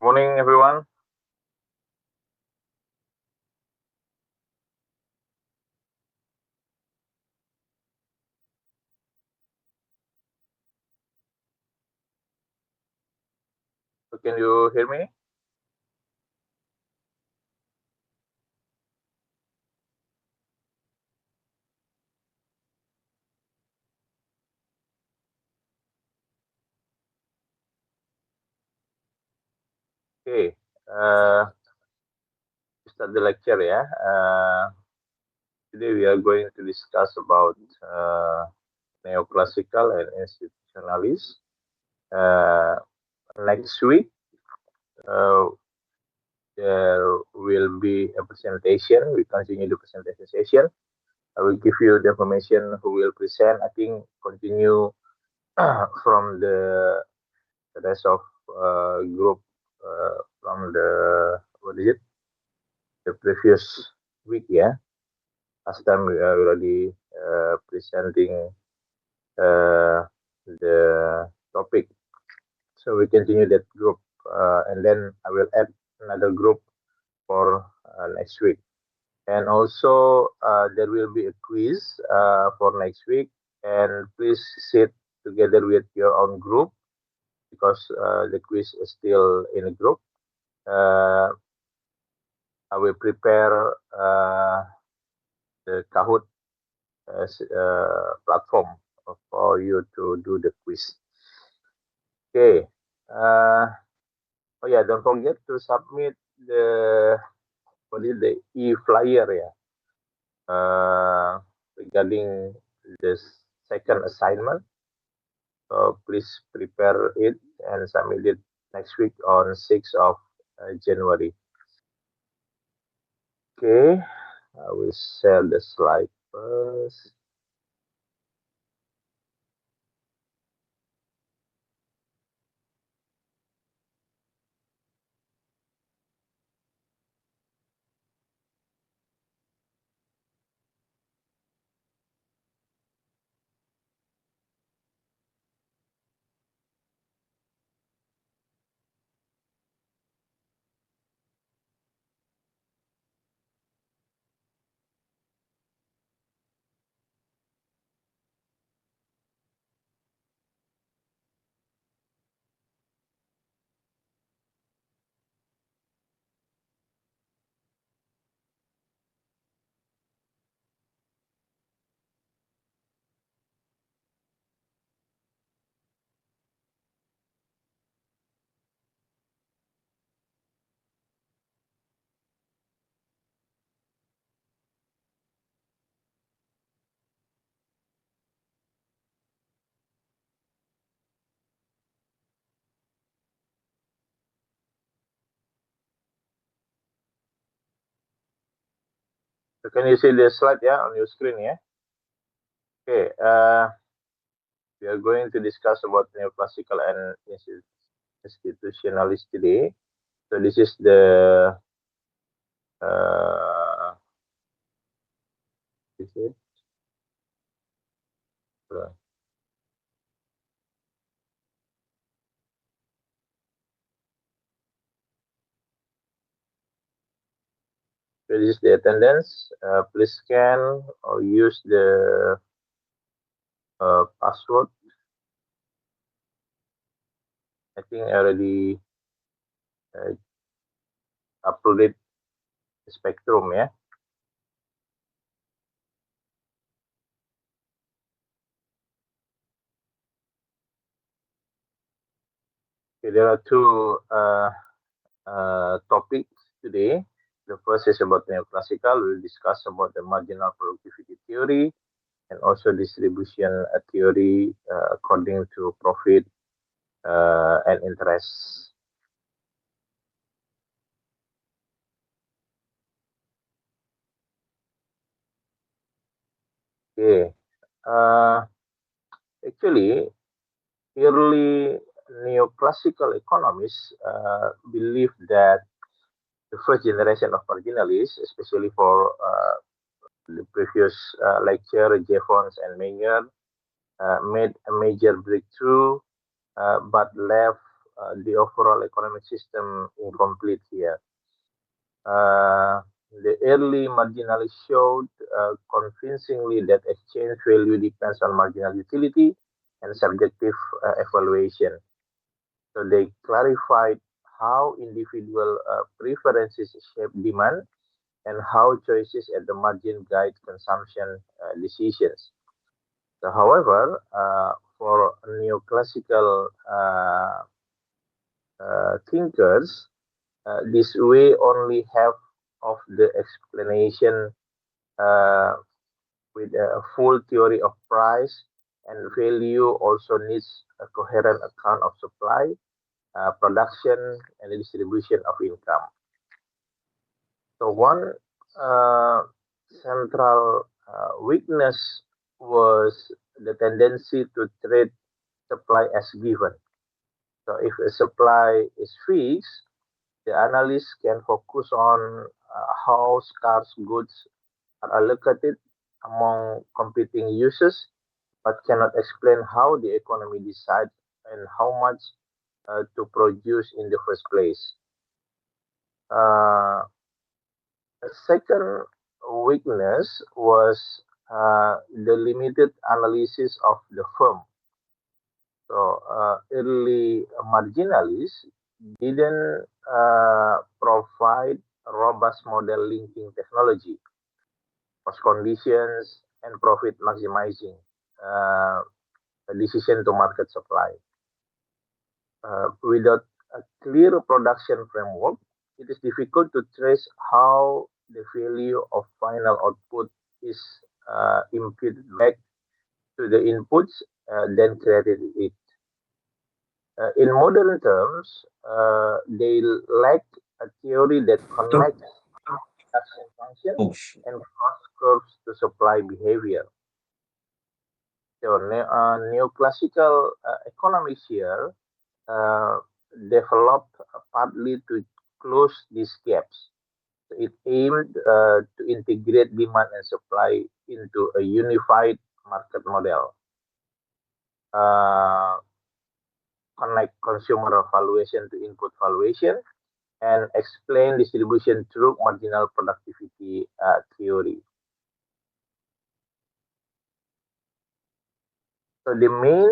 Morning, everyone. So can you hear me? Okay. Start the lecture, yeah. Today we are going to discuss about neoclassical and institutionalist. Uh, Next week, uh, there will be a presentation. We continue the presentation session. I will give you the information who will present. I think continue from the rest of group from the what is it? The previous week, yeah. Last time we are already presenting the topic, so we continue that group, and then I will add another group for next week. And also, there will be a quiz for next week, and please sit together with your own group because the quiz is still in a group. Uh, I will prepare the Kahoot platform for you to do the quiz. Okay. Uh, oh yeah, don't forget to submit the what is the e-flyer, yeah. Regarding this second assignment. So please prepare it and submit it next week on 6th of January. Okay. I will share the slide first. So can you see the slide, yeah, on your screen, yeah? Okay. We are going to discuss about neoclassical and institutionalist today. So this is uh, this is uh, so this is the attendance. Please scan or use the password. I think I already uh, uploaded the spectrum. Yeah. Okay, there are two topics today. The first is about neoclassical. We'll discuss about the marginal productivity theory and also distribution theory according to profit and interest. Okay. Uh, Actually, early neoclassical economists believe that the first generation of marginalists, especially for the previous lecture, Jeffons and Menger, made a major breakthrough, but left the overall economic system incomplete here. Uh, the early marginalists showed convincingly that exchange value depends on marginal utility and subjective evaluation. So they clarified how individual preferences shape demand and how choices at the margin guide consumption decisions. So, however, for neoclassical thinkers, this way only half of the explanation uh, with a full theory of price and value also needs a coherent account of supply, production, and the distribution of income. So one uh, central weakness was the tendency to treat supply as given. So if a supply is fixed, the analyst can focus on how scarce goods are allocated among competing uses, but cannot explain how the economy decides and how much to produce in the first place. Uh, a second weakness was the limited analysis of the firm. So early marginalists didn't provide robust model linking technology, cost conditions, and profit maximizing uh, decision to market supply. Without a clear production framework, it is difficult to trace how the value of final output is imputed back to the inputs then created it. In modern terms, they lack a theory that So, connects production function oh, and cost curves to supply behavior. So, neoclassical economics here uh, developed partly to close these gaps. So it aimed to integrate demand and supply into a unified market model, uh, connect consumer valuation to input valuation, and explain distribution through marginal productivity theory. So the main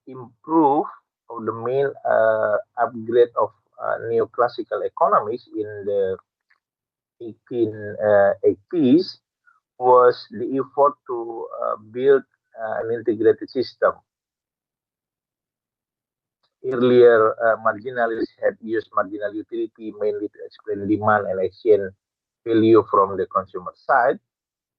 improve or the main upgrade of neoclassical economics in the 1880s was the effort to build an integrated system. Earlier, marginalists had used marginal utility mainly to explain demand and exchange value from the consumer side,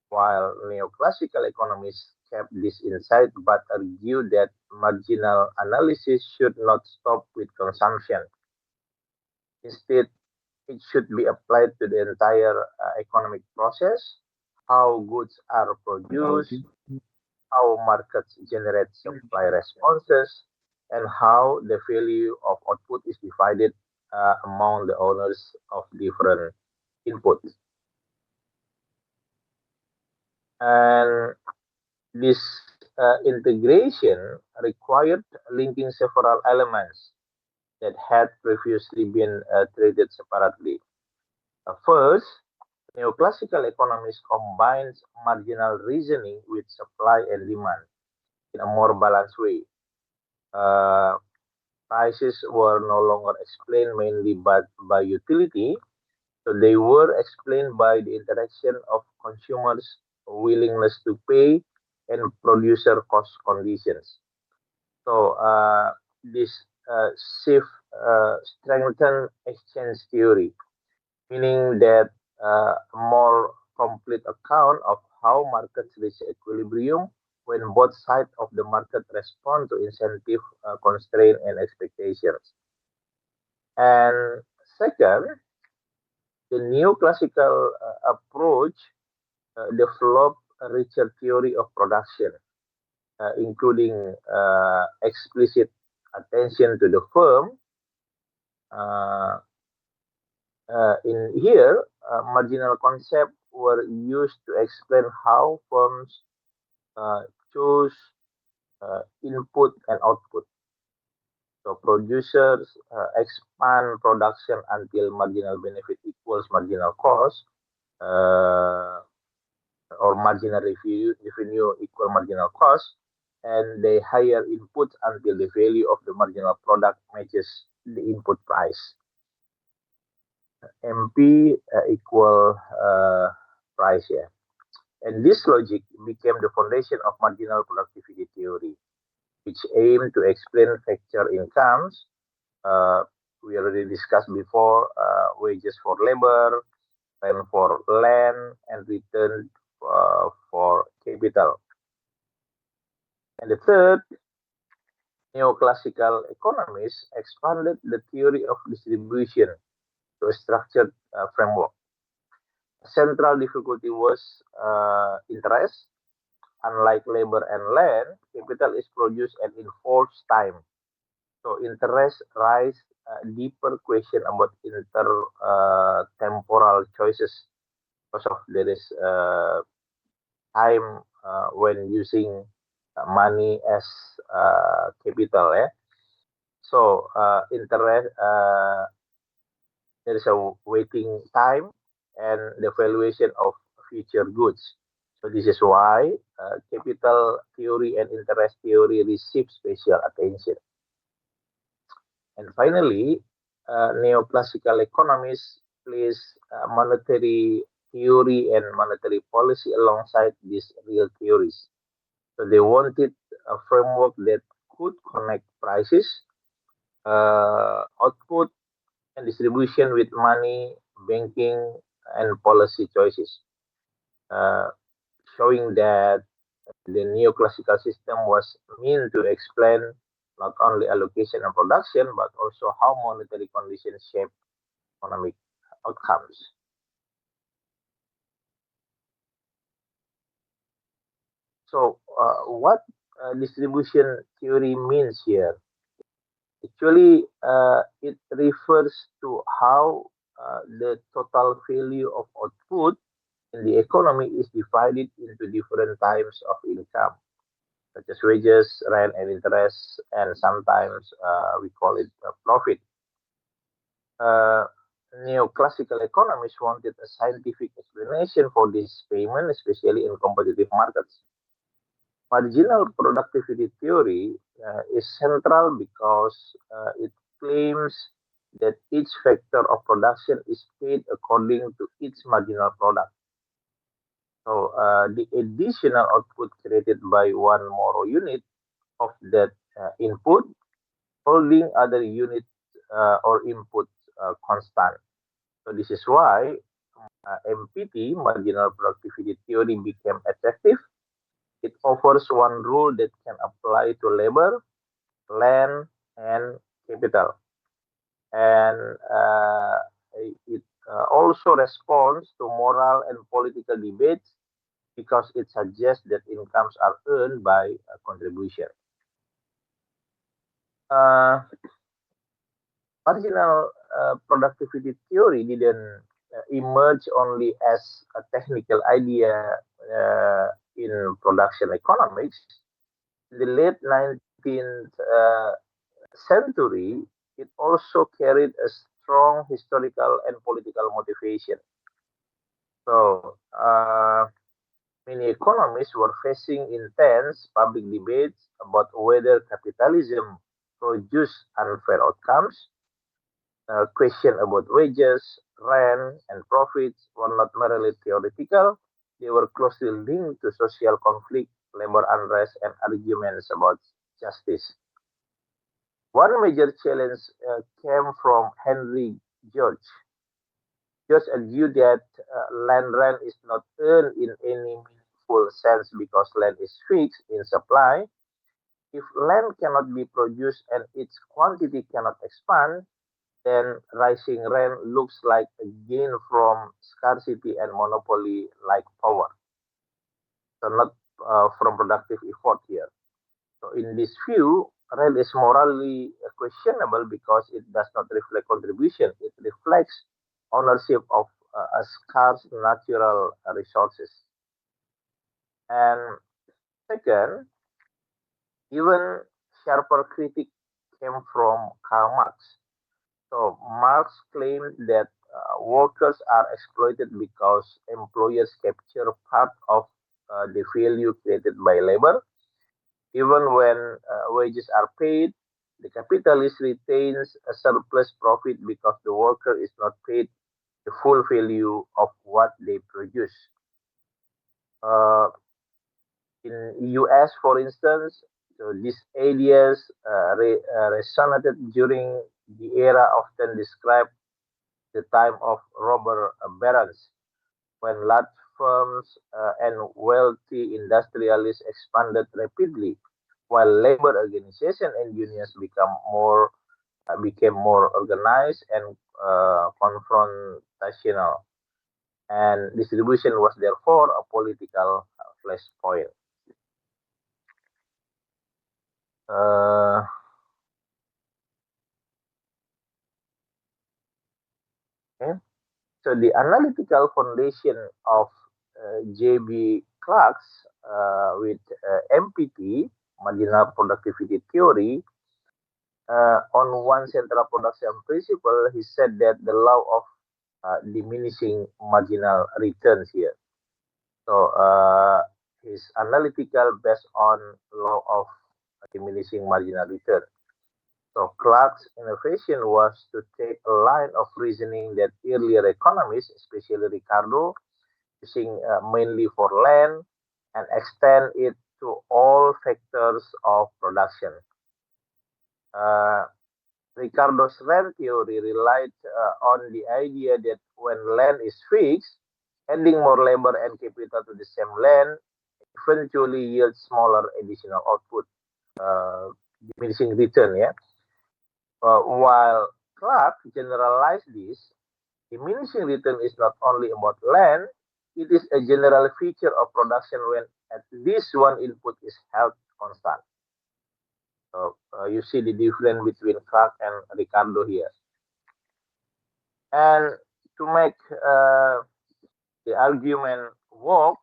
while neoclassical economists kept this insight but argued that marginal analysis should not stop with consumption. Instead, it should be applied to the entire economic process, how goods are produced, how markets generate supply responses, and how the value of output is divided among the owners of different inputs. And this integration required linking several elements that had previously been treated separately. First, neoclassical economics combines marginal reasoning with supply and demand in a more balanced way. Uh, Prices were no longer explained mainly by utility, so they were explained by the interaction of consumers' willingness to pay and producer cost conditions. So this shift strengthened exchange theory, meaning that a more complete account of how markets reach equilibrium when both sides of the market respond to incentive, constraint, and expectations. And second, the neoclassical approach developed a richer theory of production, including explicit attention to the firm. Uh, in here, marginal concepts were used to explain how firms uh, choose input and output. So producers expand production until marginal benefit equals marginal cost, uh, or marginal revenue equal marginal cost, and they hire inputs until the value of the marginal product matches the input price. MP equal price, yeah. And this logic became the foundation of marginal productivity theory, which aimed to explain factor incomes. Uh, we already discussed before, wages for labor, rent for land, and return for capital. And the third, neoclassical economists expanded the theory of distribution to a structured framework. Central difficulty was interest. Unlike labor and land, capital is produced and enforced time. So interest raise a deeper question about temporal choices because of there is time when using money as capital. So interest there is a waiting time and the valuation of future goods. So this is why capital theory and interest theory receive special attention. And finally, neoclassical economists place monetary theory and monetary policy alongside these real theories. So they wanted a framework that could connect prices, output, and distribution with money, banking, and policy choices, uh, showing that the neoclassical system was meant to explain not only allocation and production, but also how monetary conditions shape economic outcomes. So, what distribution theory means here? Actually, it refers to how the total value of output in the economy is divided into different types of income, such as wages, rent, and interest, and sometimes we call it profit. Uh, Neoclassical economists wanted a scientific explanation for this payment, especially in competitive markets. Marginal productivity theory is central because it claims that each factor of production is paid according to its marginal product. So the additional output created by one more unit of that input, holding other units or inputs constant. So this is why MPT, marginal productivity theory, became attractive. It offers one rule that can apply to labor, land, and capital. And it also responds to moral and political debates because it suggests that incomes are earned by contribution. Uh, Marginal productivity theory didn't emerge only as a technical idea in production economics. In the late 19th century, it also carried a strong historical and political motivation. So, many economists were facing intense public debates about whether capitalism produced unfair outcomes. Question about wages, rent, and profits were not merely theoretical, they were closely linked to social conflict, labor unrest, and arguments about justice. One major challenge came from Henry George. George argued that land rent is not earned in any meaningful sense because land is fixed in supply. If land cannot be produced and its quantity cannot expand, then rising rent looks like a gain from scarcity and monopoly like power, so not from productive effort here. So, in this view, rent is morally questionable because it does not reflect contribution, it reflects ownership of a scarce natural resources. And second, even sharper critique came from Karl Marx. So Marx claimed that workers are exploited because employers capture part of the value created by labor. Even when wages are paid, the capitalist retains a surplus profit because the worker is not paid the full value of what they produce. Uh, in US, for instance, so these ideas resonated during the era often described the time of robber barons, when large firms and wealthy industrialists expanded rapidly, while labor organizations and unions became more organized and confrontational, and distribution was therefore a political flashpoint. Uh, okay. So the analytical foundation of J.B. Clark's with MPT, marginal productivity theory, on one central production principle, he said that the law of diminishing marginal returns here. So his analytical based on law of diminishing marginal return. So Clark's innovation was to take a line of reasoning that earlier economists, especially Ricardo, using mainly for land, and extend it to all factors of production. Uh, Ricardo's rent theory relied on the idea that when land is fixed, adding more labor and capital to the same land eventually yields smaller additional output, uh, diminishing return. Yeah. While Clark generalized this, diminishing return is not only about land; it is a general feature of production when at least one input is held constant. So you see the difference between Clark and Ricardo here. And to make the argument work,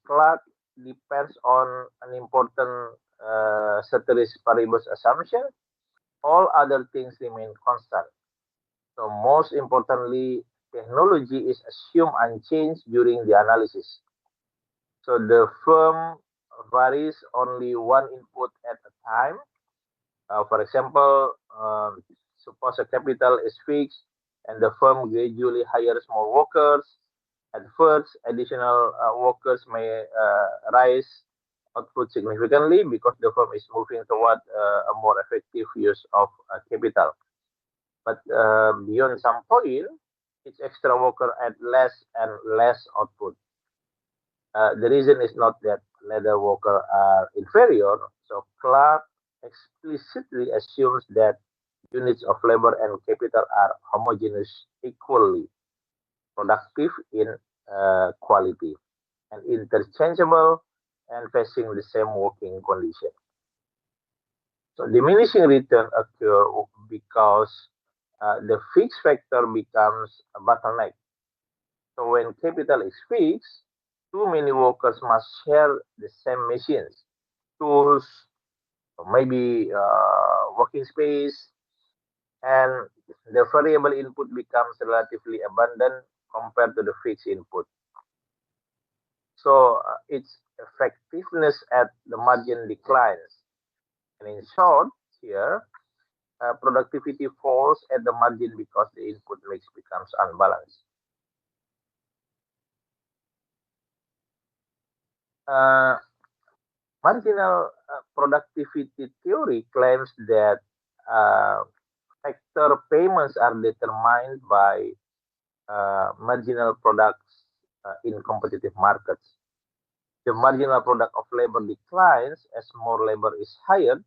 Clark depends on an important ceteris paribus assumption. All other things remain constant. So most importantly, technology is assumed unchanged during the analysis. So the firm varies only one input at a time. For example, suppose a capital is fixed and the firm gradually hires more workers. At first, additional workers may rise output significantly because the firm is moving toward a more effective use of capital. But beyond some point, each extra worker add less and less output. The reason is not that leather workers are inferior. So Clark explicitly assumes that units of labor and capital are homogeneous, equally productive in quality, and interchangeable and facing the same working condition. So diminishing return occur because the fixed factor becomes a bottleneck. So when capital is fixed, too many workers must share the same machines, tools, or maybe working space, and the variable input becomes relatively abundant compared to the fixed input. So its effectiveness at the margin declines. And in short, here, productivity falls at the margin because the input mix becomes unbalanced. Uh, Marginal productivity theory claims that uh, factor payments are determined by marginal products in competitive markets. The marginal product of labor declines as more labor is hired,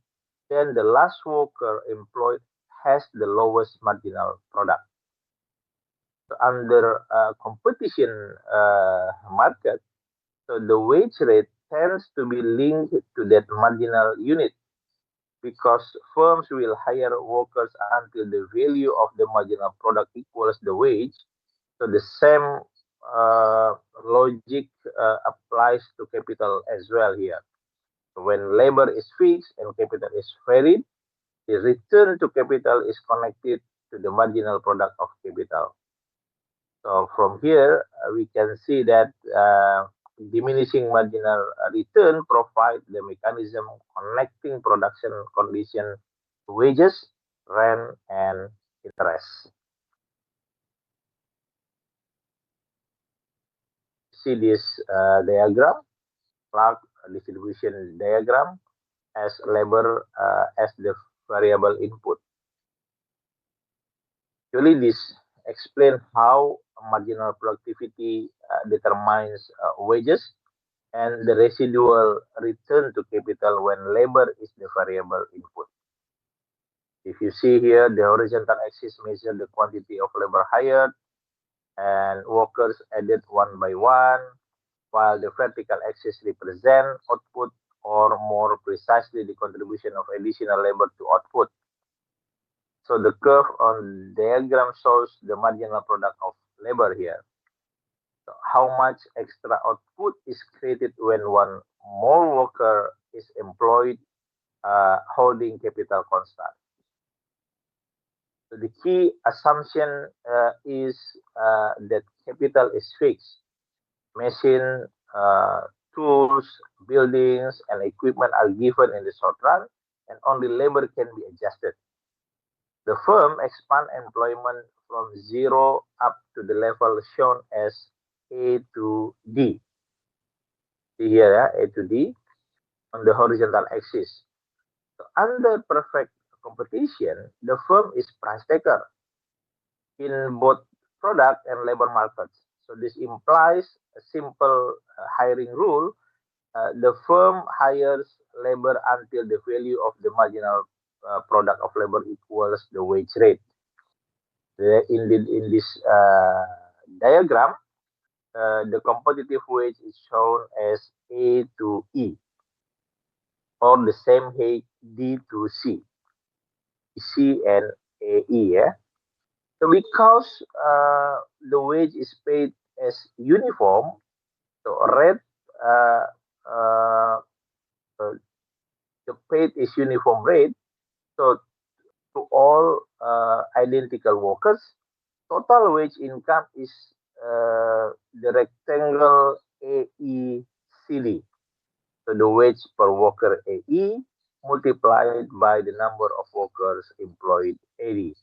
then the last worker employed has the lowest marginal product. So under competition market, so the wage rate tends to be linked to that marginal unit because firms will hire workers until the value of the marginal product equals the wage. So the same uh, logic applies to capital as well here. So when labor is fixed and capital is varied, the return to capital is connected to the marginal product of capital. So from here, we can see that diminishing marginal return provide the mechanism connecting production condition to wages, rent, and interest. See this diagram, Clark distribution diagram, as labor as the variable input. Actually, this explains how marginal productivity determines wages and the residual return to capital when labor is the variable input. If you see here, the horizontal axis measures the quantity of labor hired and workers added one by one, while the vertical axis represents output, or more precisely the contribution of additional labor to output. So the curve on diagram shows the marginal product of labor here. So how much extra output is created when one more worker is employed, holding capital constant. So the key assumption is that capital is fixed. Machine, tools, buildings, and equipment are given in the short run, and only labor can be adjusted. The firm expand employment from zero up to the level shown as A to D. See here, A to D on the horizontal axis. So under perfect competition, the firm is price taker in both product and labor markets. So this implies a simple hiring rule. The firm hires labor until the value of the marginal product of labor equals the wage rate. In this diagram, the competitive wage is shown as A to E, or the same way D to C and AE. Yeah? So because the wage is paid as uniform, so rate uh, uh, uh, the paid is uniform rate. So to all identical workers, total wage income is the rectangle AECD. So the wage per worker AE multiplied by the number of workers employed AD.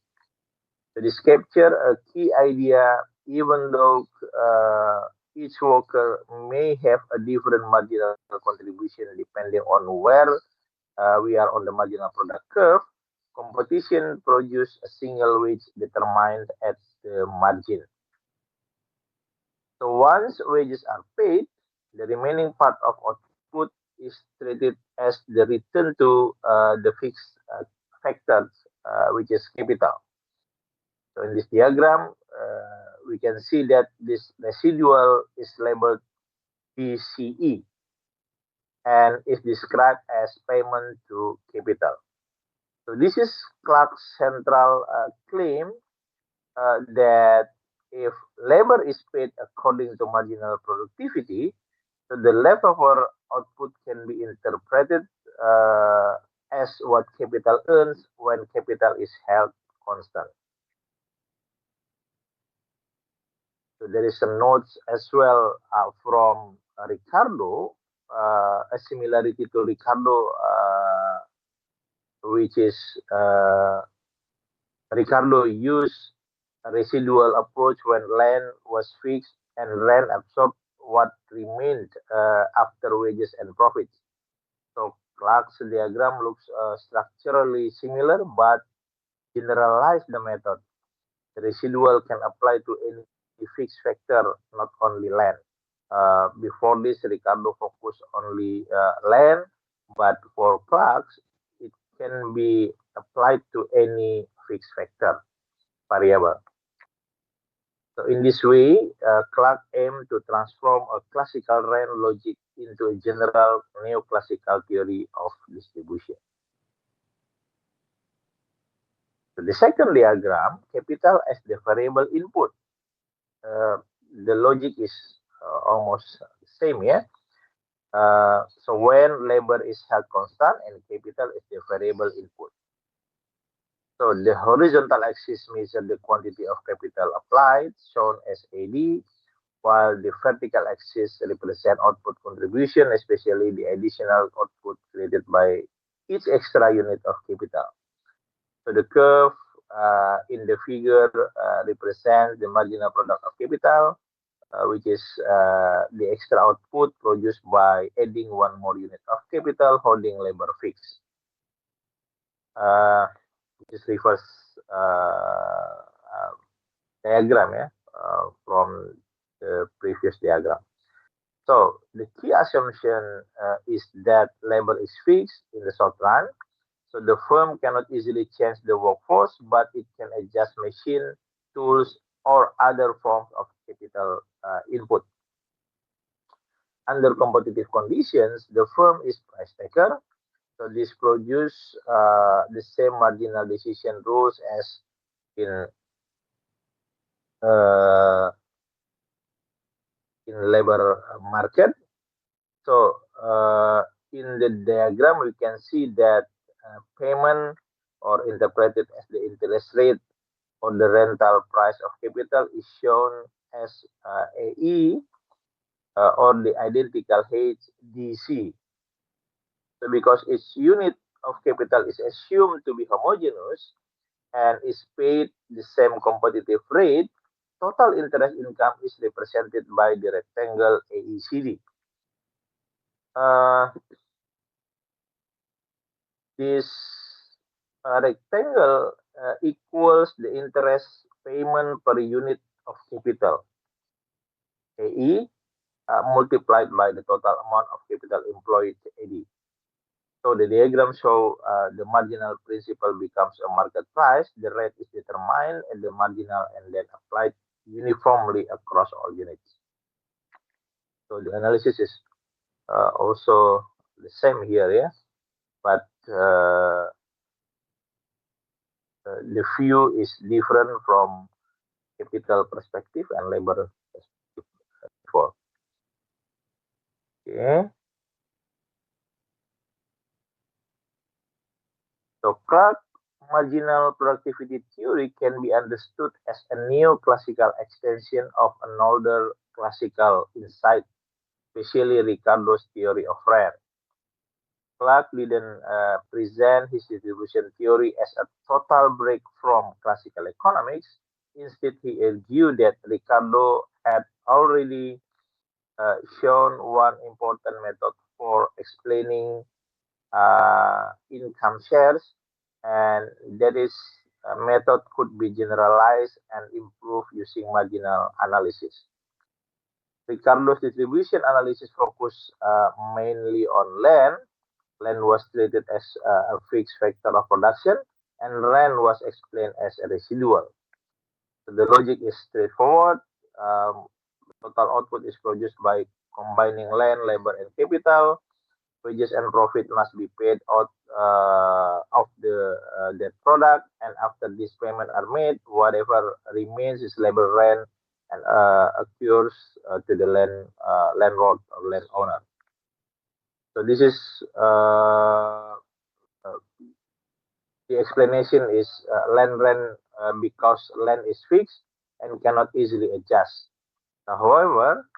So this capture a key idea, even though each worker may have a different marginal contribution depending on where we are on the marginal product curve. Competition produce a single wage determined at the margin. So once wages are paid, the remaining part of output is treated as the return to the fixed factors, which is capital. So in this diagram, we can see that this residual is labeled BCE and is described as payment to capital. So this is Clark's central claim that if labor is paid according to marginal productivity, so the leftover output can be interpreted as what capital earns when capital is held constant. So there is some notes as well from Ricardo, a similarity to Ricardo, which is Ricardo used a residual approach when land was fixed and rent absorbed what remained after wages and profits. So Clark's diagram looks structurally similar but generalize the method. The residual can apply to any fixed factor, not only land. Before this, Ricardo focused only land, but for Clark's, it can be applied to any fixed factor variable. So in this way, Clark aimed to transform a classical rent logic into a general neoclassical theory of distribution. So the second diagram, capital as the variable input. The logic is almost the same, yeah. So when labor is held constant and capital is the variable input. So the horizontal axis measures the quantity of capital applied, shown as AD, while the vertical axis represents output contribution, especially the additional output created by each extra unit of capital. So the curve in the figure represents the marginal product of capital, which is the extra output produced by adding one more unit of capital holding labor fixed. Uh, this reverse uh, diagram from the previous diagram. So the key assumption is that labor is fixed in the short run. So the firm cannot easily change the workforce, but it can adjust machine, tools, or other forms of capital input. Under competitive conditions, the firm is price taker. So this produce the same marginal decision rules as in uh, in labor market. So in the diagram, we can see that payment or interpreted as the interest rate or the rental price of capital is shown as AE or the identical HDC. So because each unit of capital is assumed to be homogeneous and is paid the same competitive rate, total interest income is represented by the rectangle AECD. Uh, this rectangle equals the interest payment per unit of capital AE multiplied by the total amount of capital employed AD. So the diagram show the marginal principal becomes a market price, the rate is determined at the marginal and then applied uniformly across all units. So the analysis is also the same here, yeah, but the view is different from capital perspective and labor perspective before. Okay. So Clark marginal productivity theory can be understood as a neoclassical extension of an older classical insight, especially Ricardo's theory of rent. Clark didn't present his distribution theory as a total break from classical economics. Instead, he argued that Ricardo had already shown one important method for explaining income shares, and that is method could be generalized and improved using marginal analysis. Ricardo's distribution analysis focused mainly on land. Land was treated as a fixed factor of production, and rent was explained as a residual. So the logic is straightforward. Um, Total output is produced by combining land, labor, and capital. Wages and profit must be paid out of that product, and after this payment are made, whatever remains is labor rent and occurs to the landlord or landowner. So this is uh, the explanation is land rent because land is fixed and cannot easily adjust. However,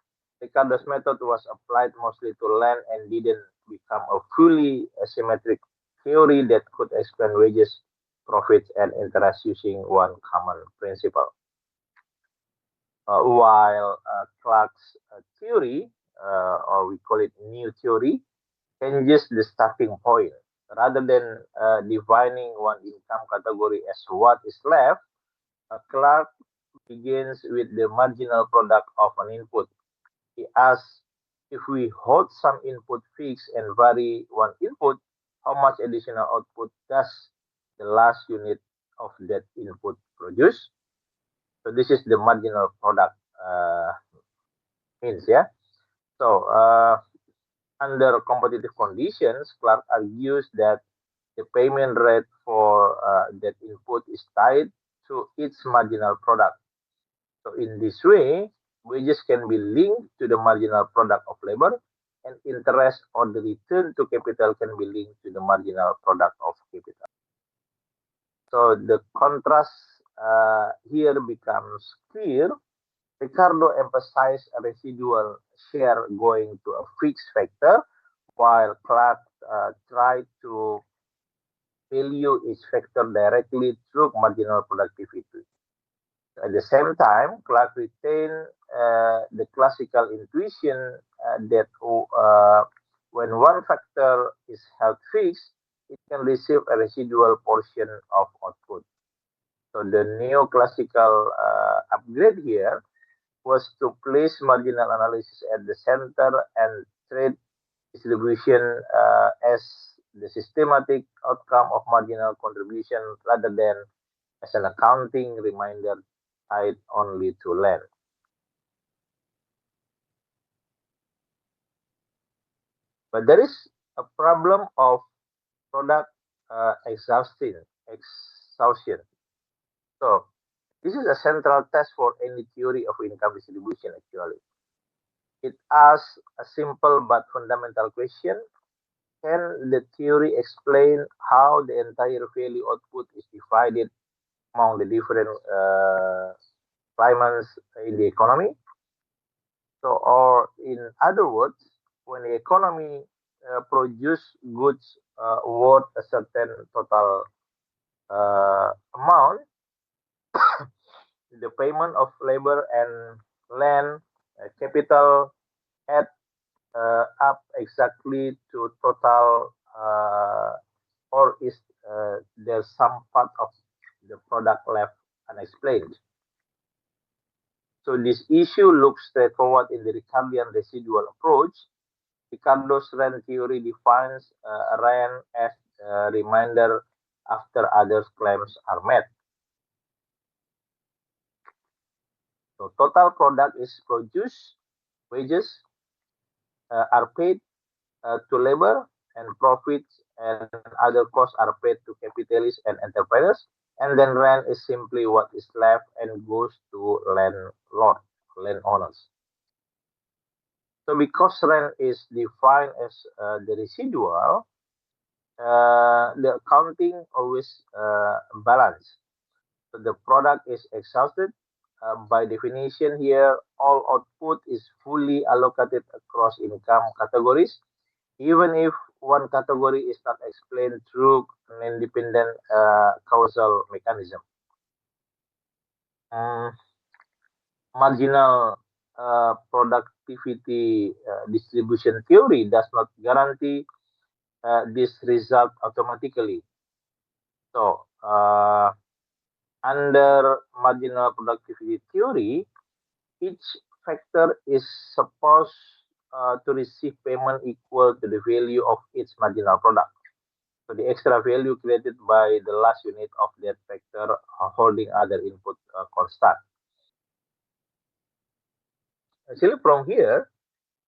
Ricardo's method was applied mostly to land and didn't become a fully asymmetric theory that could explain wages, profits, and interest using one common principle. While Clark's theory, or we call it new theory, changes the starting point. Rather than defining one income category as what is left, Clark begins with the marginal product of an input. He asks, if we hold some input fixed and vary one input, how much additional output does the last unit of that input produce? So this is the marginal product means, yeah. So under competitive conditions, Clark argues that the payment rate for that input is tied to its marginal product. So in this way, wages can be linked to the marginal product of labor, and interest or the return to capital can be linked to the marginal product of capital. So the contrast here becomes clear. Ricardo emphasized a residual share going to a fixed factor, while Clark tried to value each factor directly through marginal productivity. At the same time, Clark retained the classical intuition that when one factor is held fixed, it can receive a residual portion of output. So the neoclassical upgrade here was to place marginal analysis at the center and trade distribution as the systematic outcome of marginal contribution rather than as an accounting reminder tied only to land. But there is a problem of product exhaustion. So this is a central test for any theory of income distribution actually. It asks a simple but fundamental question. Can the theory explain how the entire value output is divided among the different climates in the economy? So, or in other words, when the economy produce goods worth a certain total amount, the payment of labor and land capital add up exactly to total, or is there some part of the product left unexplained? So this issue looks straightforward in the Ricardian residual approach. Ricardo's rent theory defines rent as a remainder after others' claims are met. So total product is produced, wages are paid to labor, and profits and other costs are paid to capitalists and entrepreneurs. And then rent is simply what is left and goes to landowners. So because rent is defined as the residual, the accounting always balance. So the product is exhausted. By definition here, all output is fully allocated across income categories, even if one category is not explained through an independent causal mechanism. Mm, Marginal productivity distribution theory does not guarantee this result automatically. So, under marginal productivity theory, each factor is supposed to receive payment equal to the value of its marginal product. So the extra value created by the last unit of that factor holding other input constant. Actually, from here,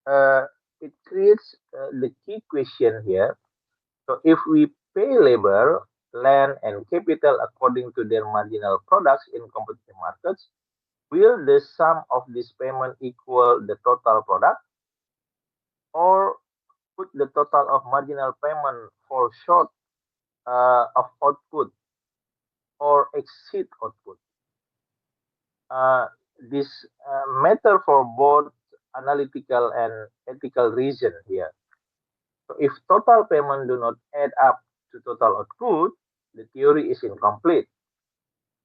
uh, it creates the key question here. So if we pay labor, land, and capital according to their marginal products in competitive markets, will the sum of this payment equal the total product, or would the total of marginal payment fall short of output or exceed output? Uh, this matter for both analytical and ethical reason here. So if total payment do not add up to total output, the theory is incomplete.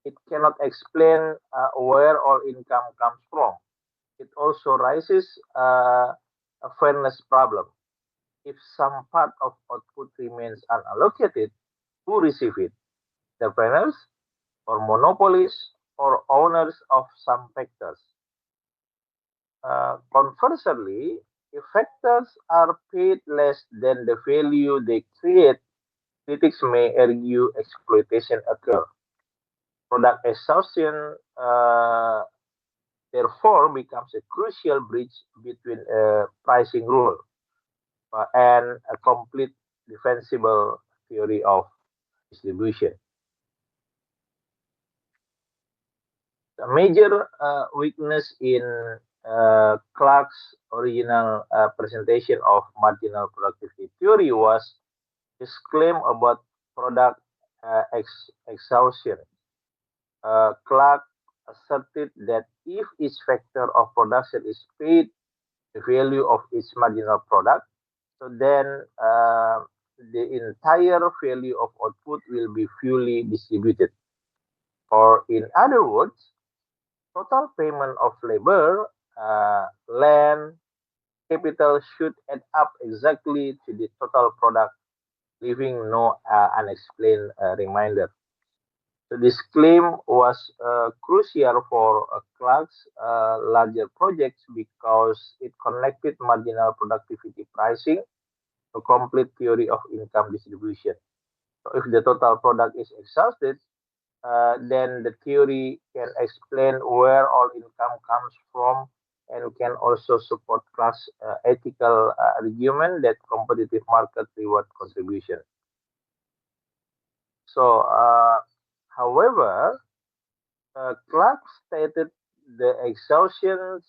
It cannot explain where all income comes from. It also raises a fairness problem. If some part of output remains unallocated, who receive it? Entrepreneurs or monopolies or owners of some factors? Conversely, if factors are paid less than the value they create, critics may argue exploitation occur. Product exhaustion, therefore, becomes a crucial bridge between a pricing rule and a complete defensible theory of distribution. A major weakness in Clark's original presentation of marginal productivity theory was his claim about product exhaustion. Clark asserted that if each factor of production is paid the value of each marginal product, so then the entire value of output will be fully distributed. Or in other words, total payment of labor, land, capital should add up exactly to the total product, leaving no unexplained remainder. So this claim was crucial for Clark's larger projects because it connected marginal productivity pricing to complete theory of income distribution. So if the total product is exhausted, then the theory can explain where all income comes from and can also support Clark's ethical argument that competitive market reward contribution. So, however, Clark stated the exhaustion's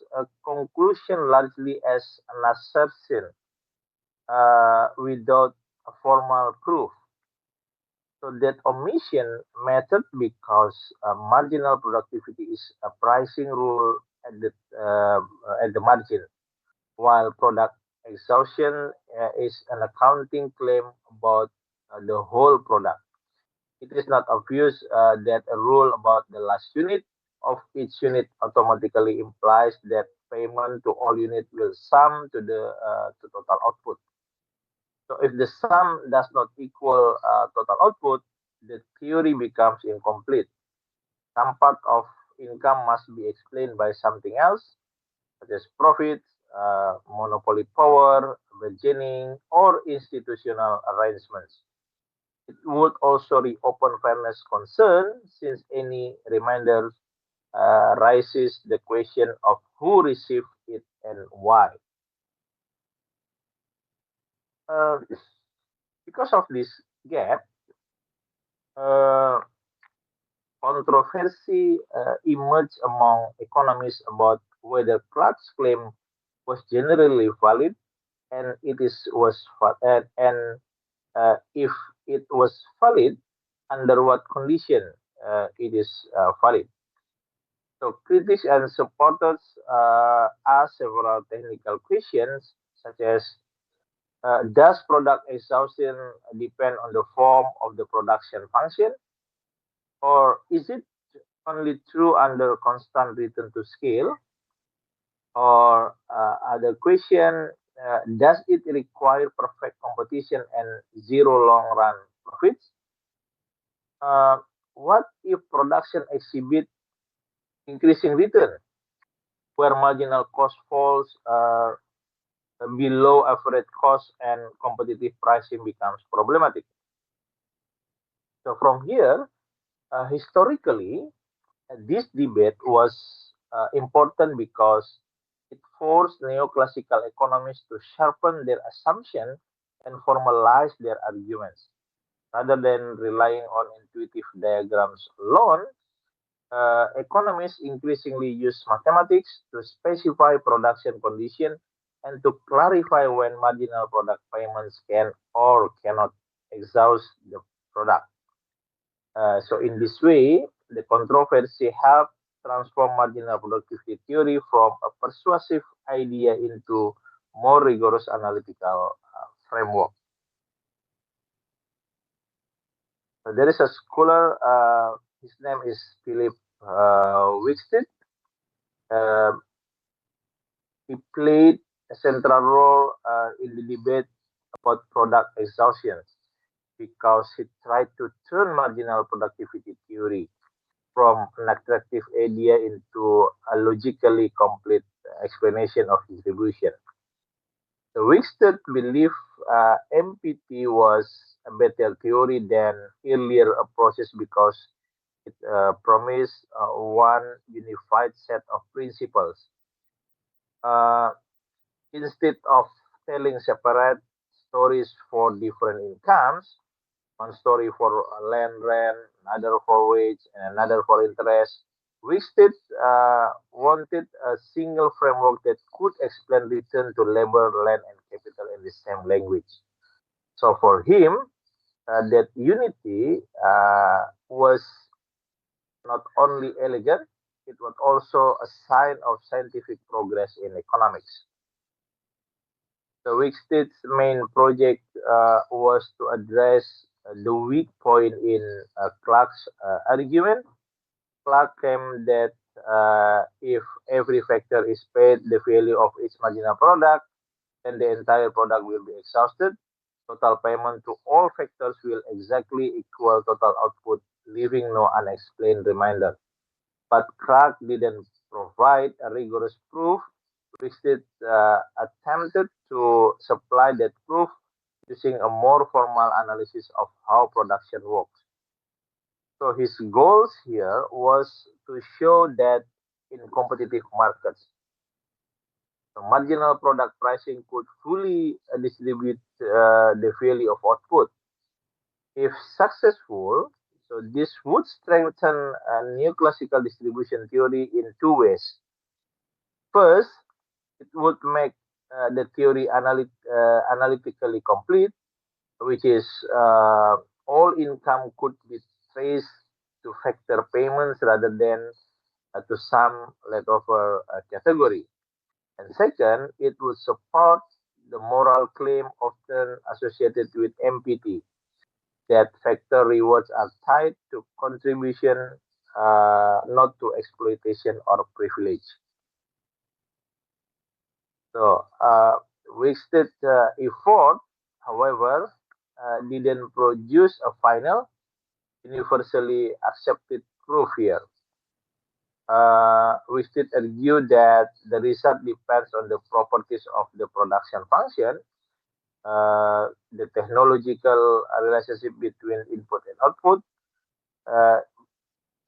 conclusion largely as an assertion without a formal proof. So that omission mattered because marginal productivity is a pricing rule at the margin, while product exhaustion is an accounting claim about the whole product. It is not obvious that a rule about the last unit of each unit automatically implies that payment to all units will sum to total output. So if the sum does not equal total output, the theory becomes incomplete. Some part of income must be explained by something else, such as profits, monopoly power, bargaining, or institutional arrangements. It would also reopen fairness concern since any reminder raises the question of who received it and why. Uh, because of this gap, uh, controversy emerged among economists about whether Clark's claim was generally valid and if it was valid, under what condition it is valid. So critics and supporters ask several technical questions such as does product exhaustion depend on the form of the production function, or is it only true under constant return to scale? Or other question, does it require perfect competition and zero long run profits? Uh, what if production exhibit increasing return, where marginal cost falls below average cost and competitive pricing becomes problematic? So from here, historically, this debate was important because it forced neoclassical economists to sharpen their assumption and formalize their arguments. Rather than relying on intuitive diagrams alone, economists increasingly use mathematics to specify production condition and to clarify when marginal product payments can or cannot exhaust the product. So in this way, the controversy helped transform marginal productivity theory from a persuasive idea into more rigorous analytical framework. So there is a scholar, his name is Philip Wickstead. Uh, he played a central role in the debate about product exhaustion because he tried to turn marginal productivity theory from an attractive idea into a logically complete explanation of distribution. The Winston believed MPT was a better theory than earlier approaches because it promised one unified set of principles. Uh, Instead of telling separate stories for different incomes, one story for land rent, another for wage, and another for interest. Wisted wanted a single framework that could explain return to labor, land, and capital in the same language. So for him, that unity was not only elegant, it was also a sign of scientific progress in economics. The Wicksteed's main project was to address the weak point in Clark's argument. Clark claimed that if every factor is paid the value of its marginal product, then the entire product will be exhausted. Total payment to all factors will exactly equal total output, leaving no unexplained remainder. But Clark didn't provide a rigorous proof. Wicksteed attempted to supply that proof using a more formal analysis of how production works. So his goals here was to show that in competitive markets, the marginal product pricing could fully distribute the value of output. If successful, so this would strengthen neoclassical distribution theory in two ways. First, it would make the theory analytically complete, which is all income could be traced to factor payments rather than to some leftover category. And second, it would support the moral claim often associated with MPT that factor rewards are tied to contribution, not to exploitation or privilege. So, wasted effort, however, didn't produce a final, universally accepted proof here. We still argue that the result depends on the properties of the production function, the technological relationship between input and output, uh,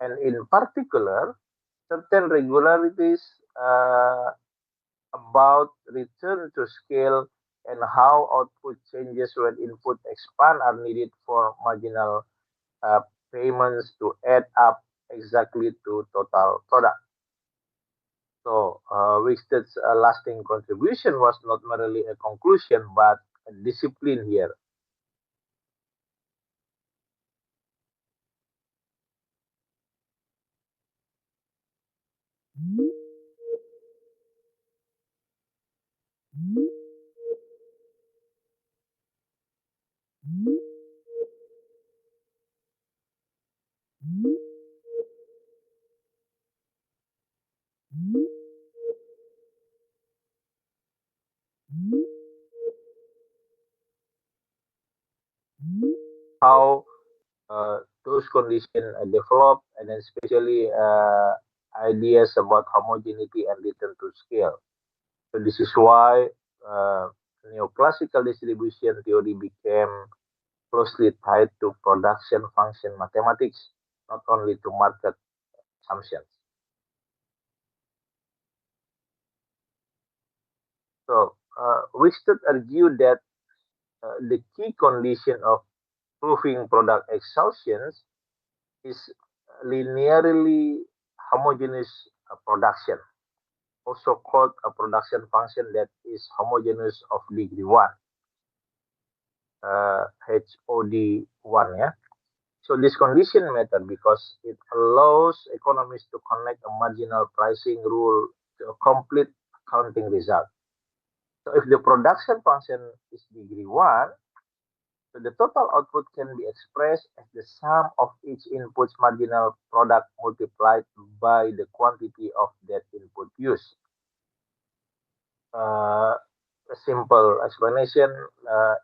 and in particular, certain regularities about return to scale and how output changes when input expand are needed for marginal uh, payments to add up exactly to total product. So, Wixted's lasting contribution was not merely a conclusion but a discipline here. How those conditions develop, and especially ideas about homogeneity and return to scale. So this is why uh, neoclassical distribution theory became closely tied to production function mathematics, not only to market assumptions. So we should argue that the key condition of proving product exhaustions is linearly homogeneous production, also called a production function that is homogeneous of degree 1, HOD1. Yeah. So this condition matter because it allows economists to connect a marginal pricing rule to a complete accounting result. So if the production function is degree 1, so the total output can be expressed as the sum of each input's marginal product multiplied by the quantity of that input used. Uh, a simple explanation,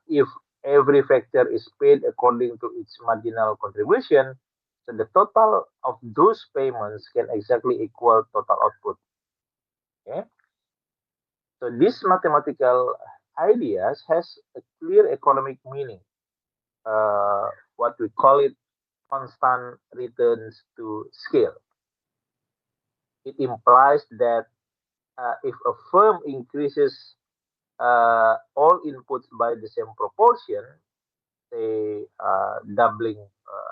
if every factor is paid according to its marginal contribution, so the total of those payments can exactly equal total output. Okay? So these mathematical ideas has a clear economic meaning. What we call it constant returns to scale. It implies that if a firm increases all inputs by the same proportion, say doubling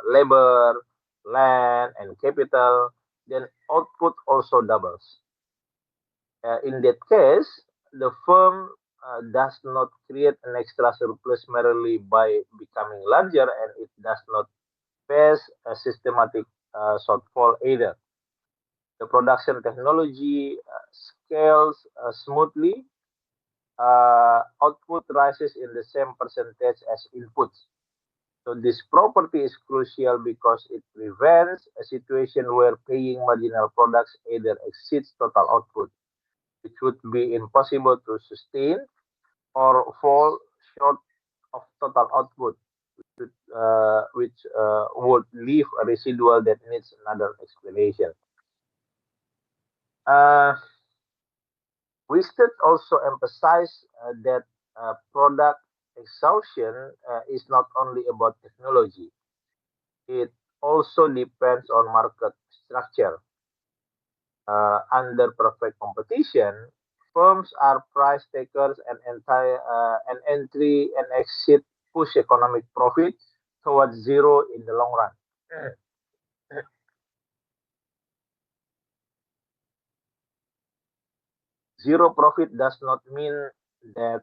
labor, land, and capital, then output also doubles. In that case, the firm does not create an extra surplus merely by becoming larger, and it does not face a systematic shortfall either. The production technology scales smoothly. Output rises in the same percentage as inputs. So this property is crucial because it prevents a situation where paying marginal products either exceeds total output, which would be impossible to sustain, or fall short of total output, which would leave a residual that needs another explanation. Uh, Wisted also emphasized that product exhaustion is not only about technology, it also depends on market structure. Under perfect competition, firms are price takers, and an entry and exit push economic profit towards zero in the long run. Zero profit does not mean that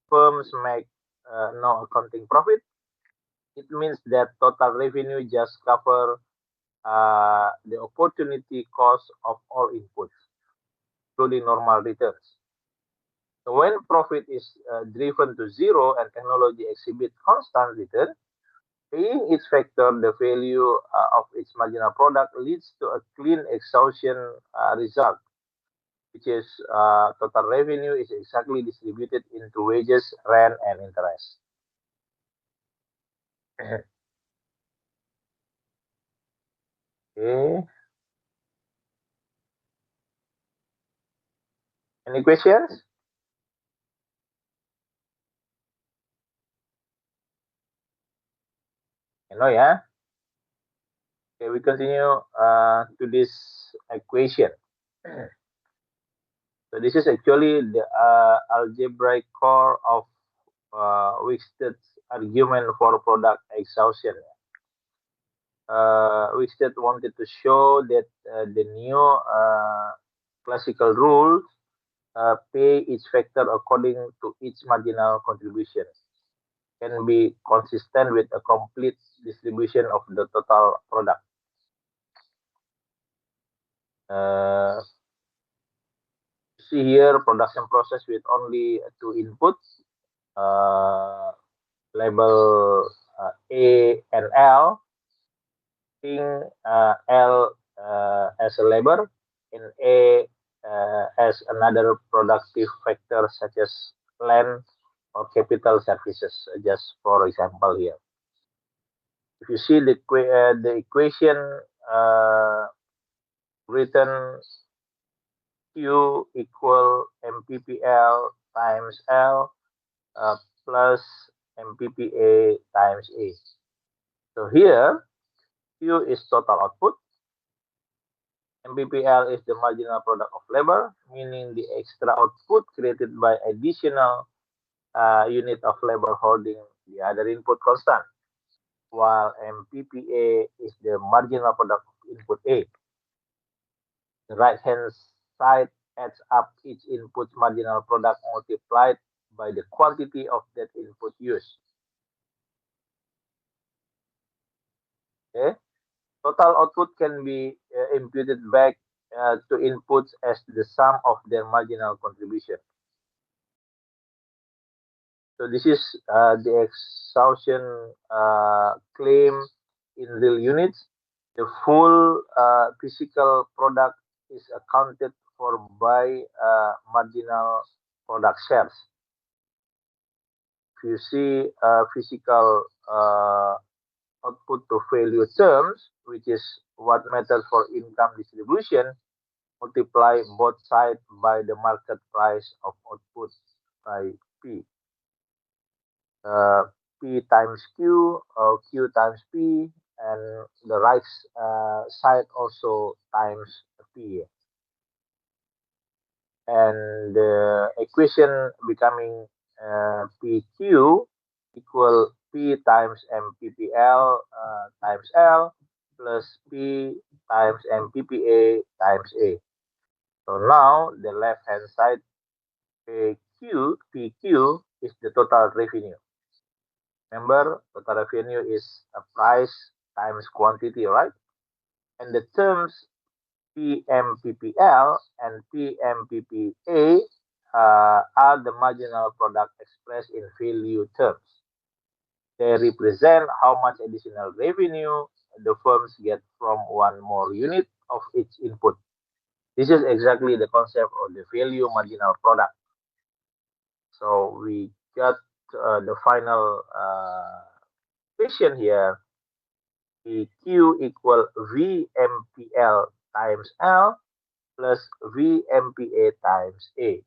firms make no accounting profit. It means that total revenue just cover the opportunity cost of all inputs, including normal returns. So when profit is driven to zero and technology exhibits constant return, paying each factor the value of its marginal product leads to a clean exhaustion result, which is total revenue is exactly distributed into wages, rent, and interest. Okay. Any questions? No, yeah. Okay, we continue to this equation. So this is actually the algebraic core of Wigsted's argument for product exhaustion. Wigstead wanted to show that the new classical rules pay each factor according to each marginal contribution can be consistent with a complete distribution of the total product. Uh, See here production process with only two inputs, uh, label A and L, seeing L as a labor and A as another productive factor such as land or capital services, just for example here. If you see the equation uh, written Q equal MPPL times L uh, plus MPPA times A. So here Q is total output, MPPL is the marginal product of labor, meaning the extra output created by additional unit of labor holding the other input constant, while MPPA is the marginal product of input A. The right hand side adds up each input's marginal product multiplied by the quantity of that input used. Okay? Total output can be imputed back to inputs as the sum of their marginal contribution. So this is the exhaustion claim in real units. The full physical product is accounted for by marginal product shares. If you see physical output to value terms, which is what matters for income distribution, multiply both sides by the market price of output by P. uh, P times Q or Q times P, and the right side also times P. And the equation becoming PQ equal P times MPPL times L plus P times MPPA times A. So now the left hand side PQ PQ is the total revenue. Remember, total revenue is a price times quantity, right? And the terms PMPPL and PMPPA are the marginal product expressed in value terms. They represent how much additional revenue the firms get from one more unit of each input. This is exactly the concept of the value marginal product. So we got the final question here. PQ equal VMPL times L plus VMPA times A.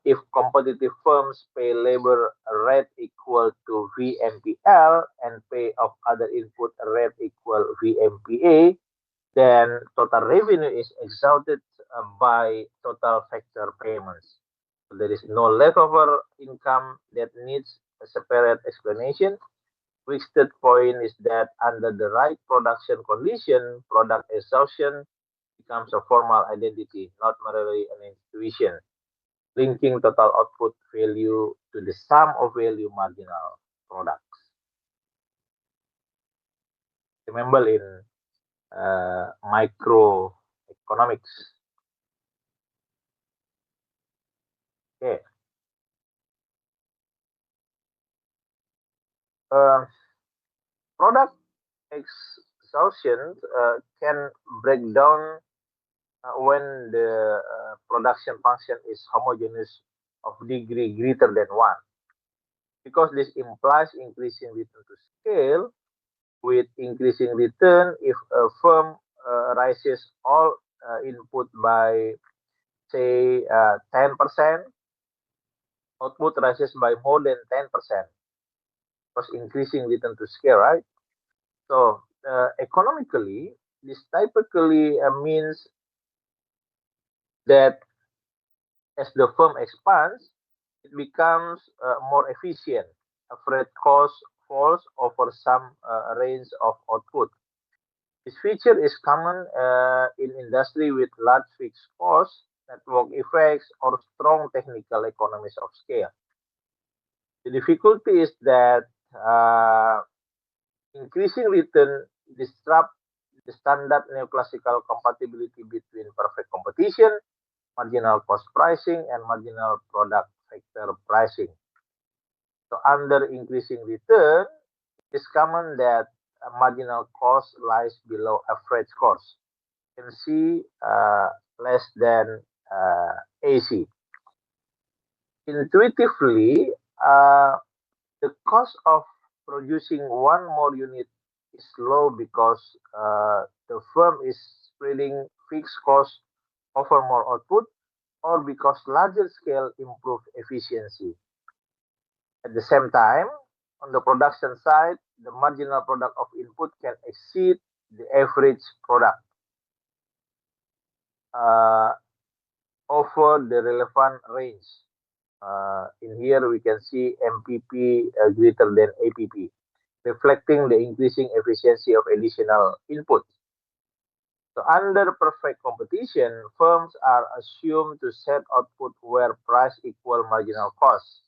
If competitive firms pay labor rate equal to VMPL and pay of other input rate equal VMPA, then total revenue is exhausted by total factor payments. So there is no leftover income that needs a separate explanation. Twisted point is that under the right production condition, product exhaustion becomes a formal identity, not merely an intuition, linking total output value to the sum of value marginal products. Remember in microeconomics. Okay. Uh, Product exhaustion can break down when the production function is homogeneous of degree greater than 1, because this implies increasing return to scale. With increasing return, if a firm raises all input by say 10%, output rises by more than 10%, because increasing return to scale, right? So economically, this typically means that as the firm expands, it becomes more efficient. Freight cost falls over some range of output. This feature is common in industry with large fixed costs, network effects, or strong technical economies of scale. The difficulty is that increasing return disrupt the standard neoclassical compatibility between perfect competition, marginal cost pricing, and marginal product factor pricing. So under increasing return, it is common that marginal cost lies below average cost, MC less than AC. Intuitively, the cost of producing one more unit is low because the firm is spreading fixed costs over more output, or because larger scale improve efficiency. At the same time, on the production side, the marginal product of input can exceed the average product uh, over the relevant range. In here, we can see MPP greater than APP, reflecting the increasing efficiency of additional input. So under perfect competition, firms are assumed to set output where price equal marginal cost,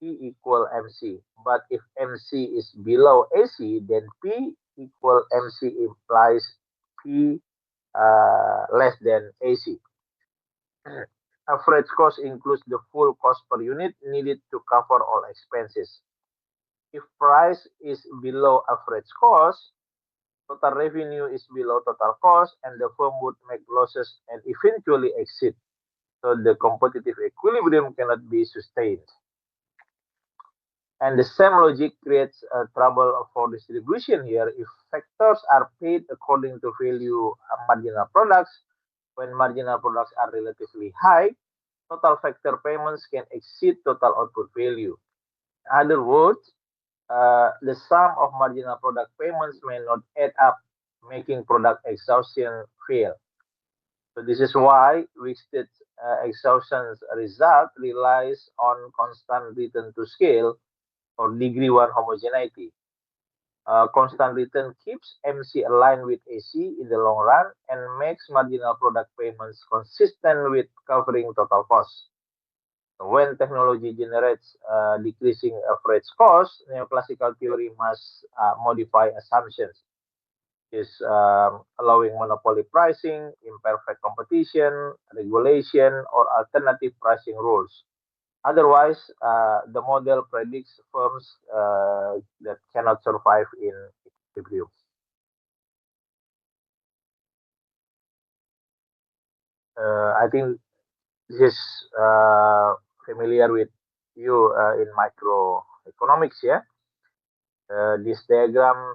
P equal MC. But if MC is below AC, then P equal MC implies P less than AC. Average cost includes the full cost per unit needed to cover all expenses. If price is below average cost, total revenue is below total cost, and the firm would make losses and eventually exit. So the competitive equilibrium cannot be sustained. And the same logic creates trouble for distribution here. If factors are paid according to value marginal products, when marginal products are relatively high, total factor payments can exceed total output value. In other words, the sum of marginal product payments may not add up, making product exhaustion fail. So this is why wasted exhaustion's result relies on constant return to scale or degree one homogeneity. Constant return keeps MC aligned with AC in the long run and makes marginal product payments consistent with covering total costs. When technology generates decreasing average cost, neoclassical theory must modify assumptions, is allowing monopoly pricing, imperfect competition, regulation, or alternative pricing rules. Otherwise, the model predicts firms that cannot survive in equilibrium. I think this is familiar with you in microeconomics. Yeah, this diagram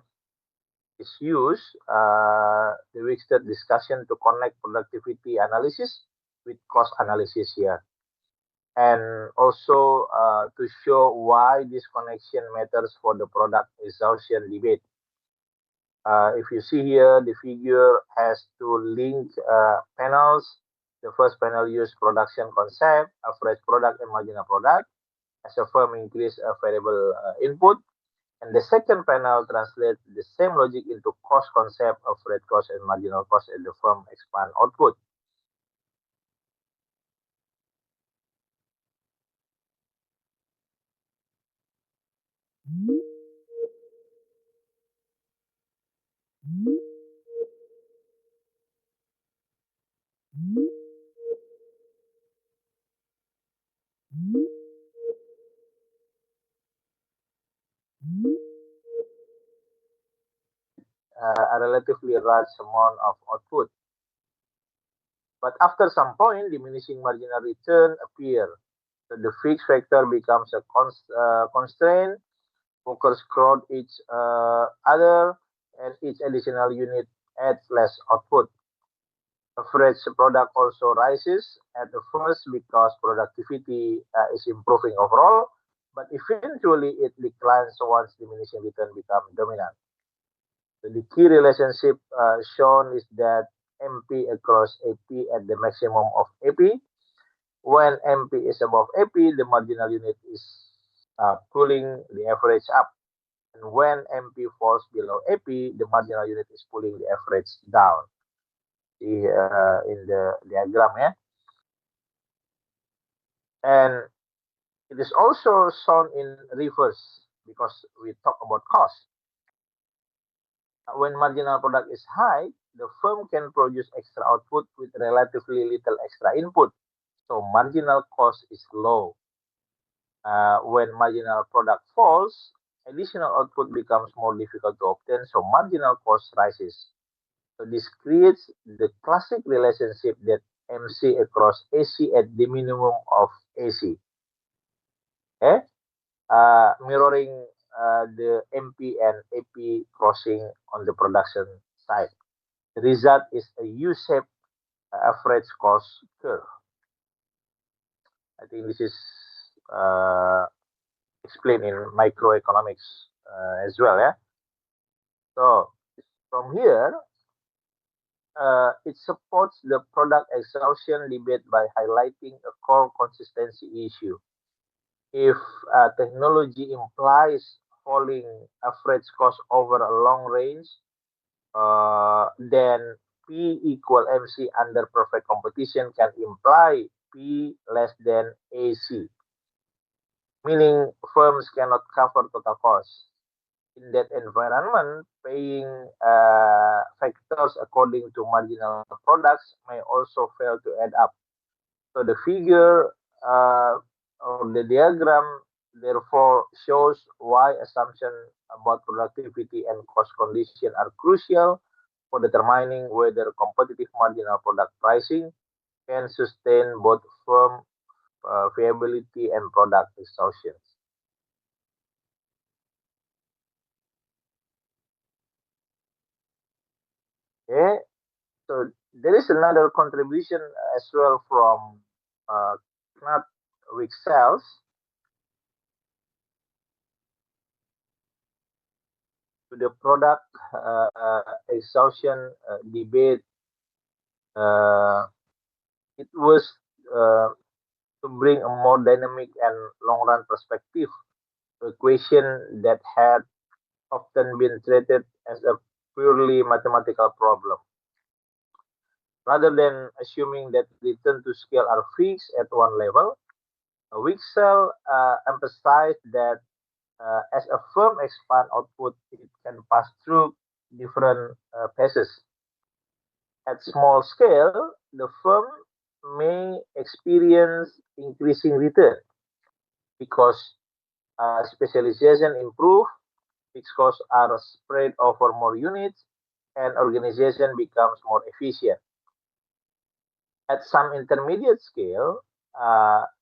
is used the Wixter discussion to connect productivity analysis with cost analysis here, and also to show why this connection matters for the product exhaustion debate. If you see here, the figure has two link panels. The first panel uses production concept, average product and marginal product as a firm increase a variable input. And the second panel translates the same logic into cost concept, average cost and marginal cost as the firm expand output. A relatively large amount of output. But after some point, diminishing marginal return appear. So the fixed factor becomes a constraint. Workers crowd each other, and each additional unit adds less output. Average product also rises at the first because productivity is improving overall, but eventually it declines once diminishing return become dominant. So the key relationship shown is that MP across AP at the maximum of AP. When MP is above AP, the marginal unit is pulling the average up. And when MP falls below AP, the marginal unit is pulling the average down. See in the diagram, yeah. And it is also shown in reverse because we talk about cost. When marginal product is high, the firm can produce extra output with relatively little extra input. So marginal cost is low. When marginal product falls, additional output becomes more difficult to obtain, so marginal cost rises. So this creates the classic relationship that MC across AC at the minimum of AC, eh? Mirroring the MP and AP crossing on the production side. The result is a U-shaped average cost curve. I think this is uh, explained in microeconomics as well. Yeah. So from here, it supports the product exhaustion debate by highlighting a core consistency issue. If technology implies falling average cost over a long range, then P equal MC under perfect competition can imply P less than AC, meaning firms cannot cover total cost. In that environment, paying factors according to marginal products may also fail to add up. So the figure or the diagram therefore shows why assumptions about productivity and cost condition are crucial for determining whether competitive marginal product pricing can sustain both firm viability and product exhaustion. Okay, so there is another contribution as well from Knut Wicksels to the product exhaustion debate. Uh, it was uh, to bring a more dynamic and long run perspective to a question that had often been treated as a purely mathematical problem, rather than assuming that return to scale are fixed at one level. Wixel emphasized that as a firm expand output, it can pass through different phases. At small scale, the firm may experience increasing return because specialization improve, fixed costs are spread over more units, and organization becomes more efficient. At some intermediate scale,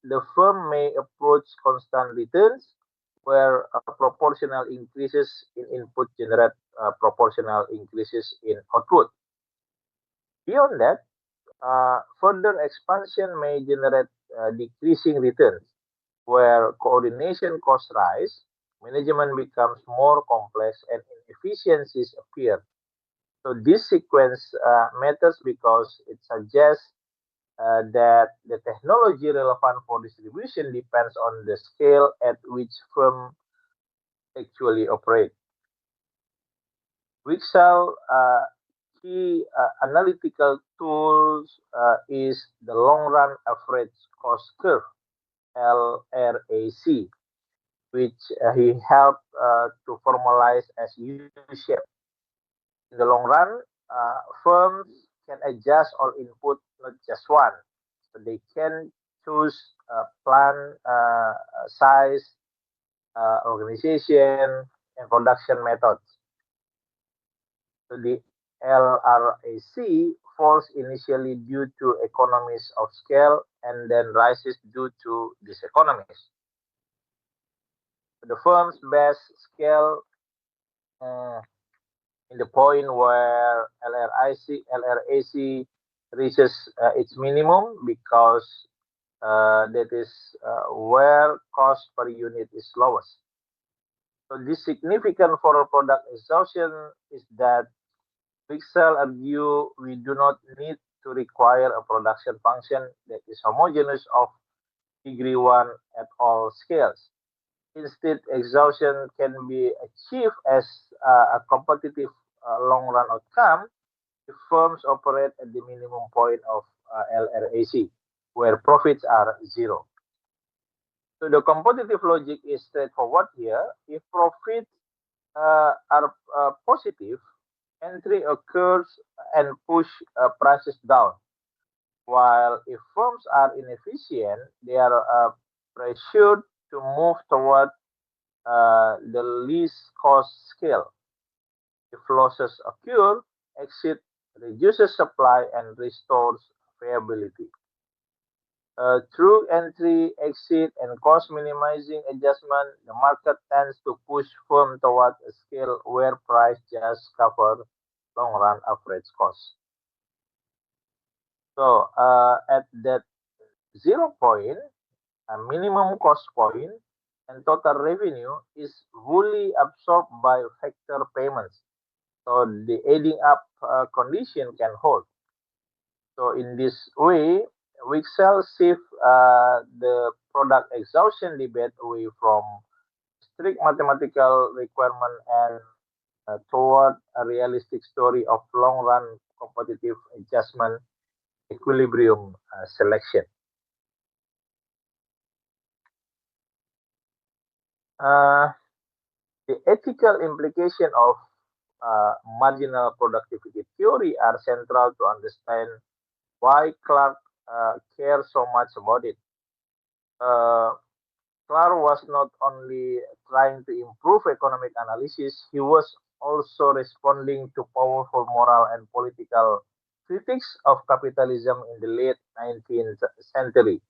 the firm may approach constant returns where proportional increases in input generate proportional increases in output. Beyond that, further expansion may generate decreasing returns where coordination costs rise, management becomes more complex, and inefficiencies appear. So this sequence matters because it suggests that the technology relevant for distribution depends on the scale at which firm actually operate. Wixel key analytical tools is the long run average cost curve LRAC, which he helped to formalize as U-shape. In the long run, firms can adjust all input, not just one. So they can choose plan size, organization, and production methods. So the LRAC falls initially due to economies of scale and then rises due to diseconomies. The firm's best scale uh, in the point where LRAC reaches its minimum because that is where cost per unit is lowest. So this significant for a product exhaustion is that Pixel argue we do not need to require a production function that is homogeneous of degree 1 at all scales. Instead, exhaustion can be achieved as a competitive long run outcome if firms operate at the minimum point of LRAC, where profits are zero. So the competitive logic is straightforward here. If profits are positive, entry occurs and push prices down. While if firms are inefficient, they are pressured to move toward the least cost scale. If losses occur, exit reduces supply and restores viability. Through entry, exit, and cost minimizing adjustment, the market tends to push firm toward a scale where price just cover long run average cost. So at that 0 point, a minimum cost point, and total revenue is fully absorbed by factor payments. So the adding up condition can hold. So in this way, Wixel shift the product exhaustion debate away from strict mathematical requirement and toward a realistic story of long-run competitive adjustment equilibrium selection. Uh, the ethical implication of marginal productivity theory are central to understand why Clark cares so much about it. Uh, Clark was not only trying to improve economic analysis, he was also responding to powerful moral and political critics of capitalism in the late 19th century.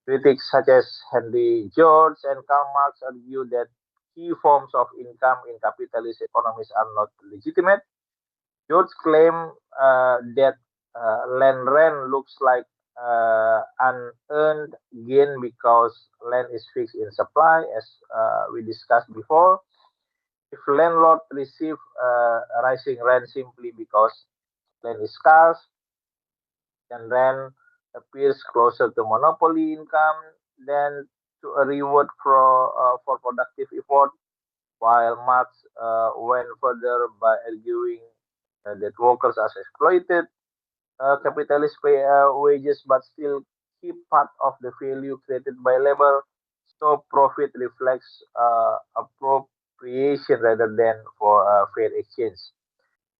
Critics such as Henry George and Karl Marx argue that key forms of income in capitalist economies are not legitimate. George claimed that land rent looks like unearned gain because land is fixed in supply, as we discussed before. If landlord receive rising rent simply because land is scarce, then rent appears closer to monopoly income than to a reward for productive effort. while Marx went further by arguing that workers are exploited. Capitalists pay wages but still keep part of the value created by labor, so profit reflects appropriation rather than for fair exchange.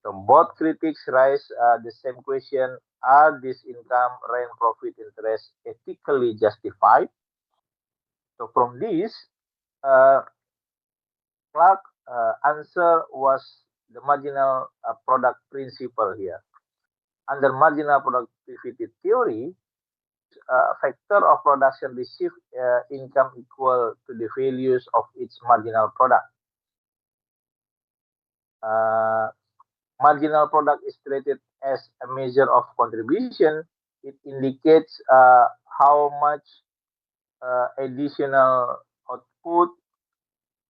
So both critics raise the same question: are this income, rent, profit, interest ethically justified? So from this, uh, Clark answer was the marginal product principle here. Under marginal productivity theory, factor of production receive income equal to the values of its marginal product. Uh, Marginal product is treated as a measure of contribution. It indicates how much additional output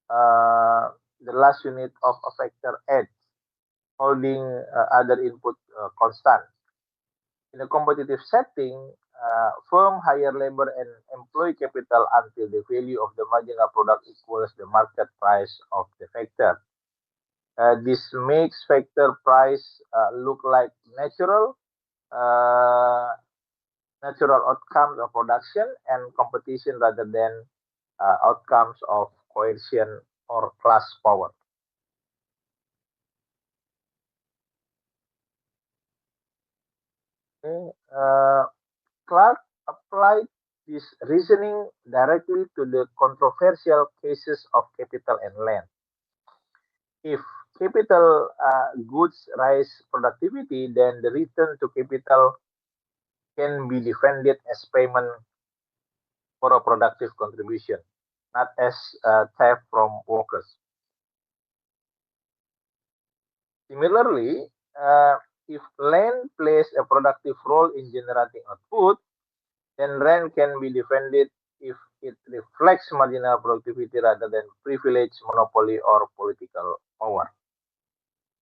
the last unit of a factor adds, holding other input constant. In a competitive setting, firm hire labor and employ capital until the value of the marginal product equals the market price of the factor. This makes factor price look like uh, natural outcomes of production and competition rather than outcomes of coercion or class power. Okay. Clark applied this reasoning directly to the controversial cases of capital and land. If capital goods rise productivity, then the return to capital can be defended as payment for a productive contribution, not as theft from workers. Similarly, if land plays a productive role in generating output, then rent can be defended if it reflects marginal productivity rather than privilege, monopoly, or political power.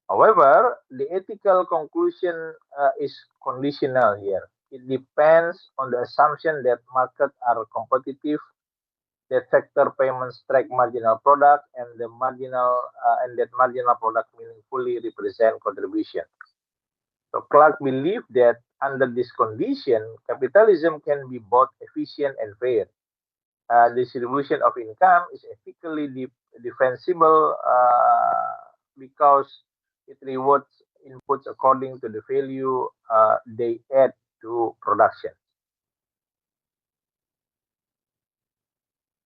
However, the ethical conclusion is conditional here. It depends on the assumption that markets are competitive, that sector payments track marginal product, and that marginal product meaningfully represent contribution. So Clark believed that under this condition, capitalism can be both efficient and fair. Distribution of income is ethically defensible because it rewards inputs according to the value they add to production.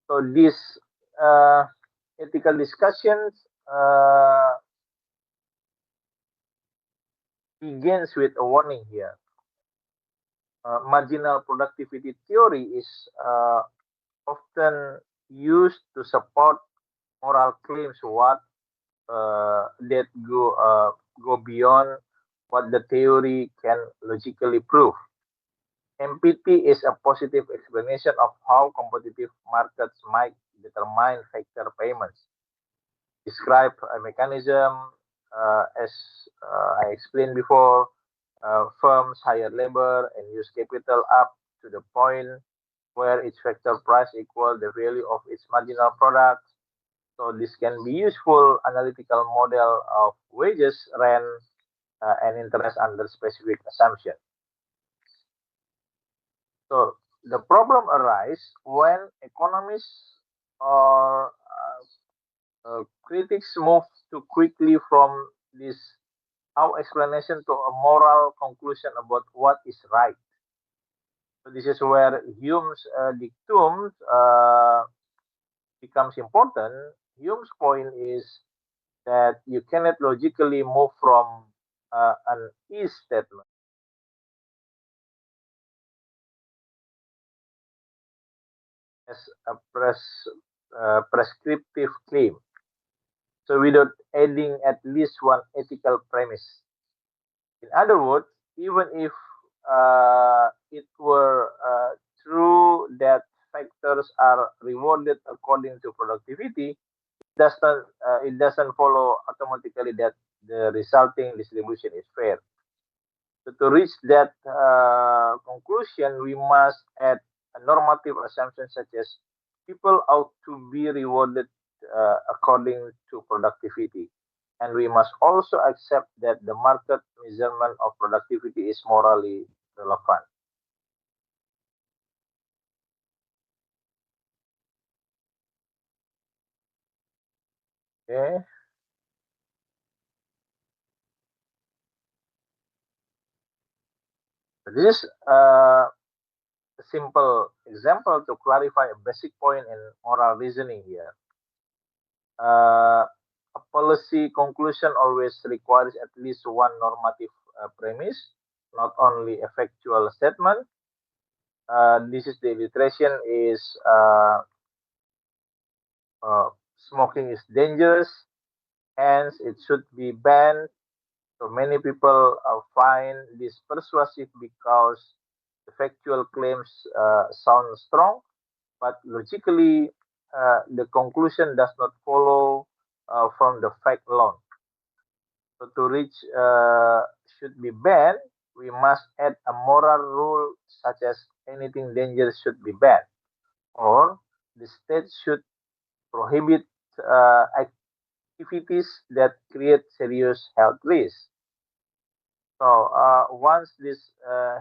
So these uh, ethical discussions begins with a warning here. Marginal productivity theory is often used to support moral claims that go beyond what the theory can logically prove. MPT is a positive explanation of how competitive markets might determine factor payments. Describe a mechanism as I explained before. Firms hire labor and use capital up to the point where its factor price equals the value of its marginal product. So this can be useful analytical model of wages, rent, and interest under specific assumption. So the problem arises when economists or critics move too quickly from this how explanation to a moral conclusion about what is right. So this is where Hume's dictum becomes important. Hume's point is that you cannot logically move from an is statement as a prescriptive claim. So without adding at least one ethical premise. In other words, even if it were true that factors are rewarded according to productivity, it doesn't follow automatically that the resulting distribution is fair. So to reach that conclusion, we must add a normative assumption such as people ought to be rewarded according to productivity. And we must also accept that the market measurement of productivity is morally relevant. Okay, so this is a simple example to clarify a basic point in moral reasoning here. A policy conclusion always requires at least one normative premise, not only a factual statement. This is the illustration is uh, smoking is dangerous, hence it should be banned. So many people find this persuasive because the factual claims sound strong, but logically the conclusion does not follow from the fact alone. So to reach should be banned, we must add a moral rule such as anything dangerous should be banned, or the state should prohibit activities that create serious health risks. So once this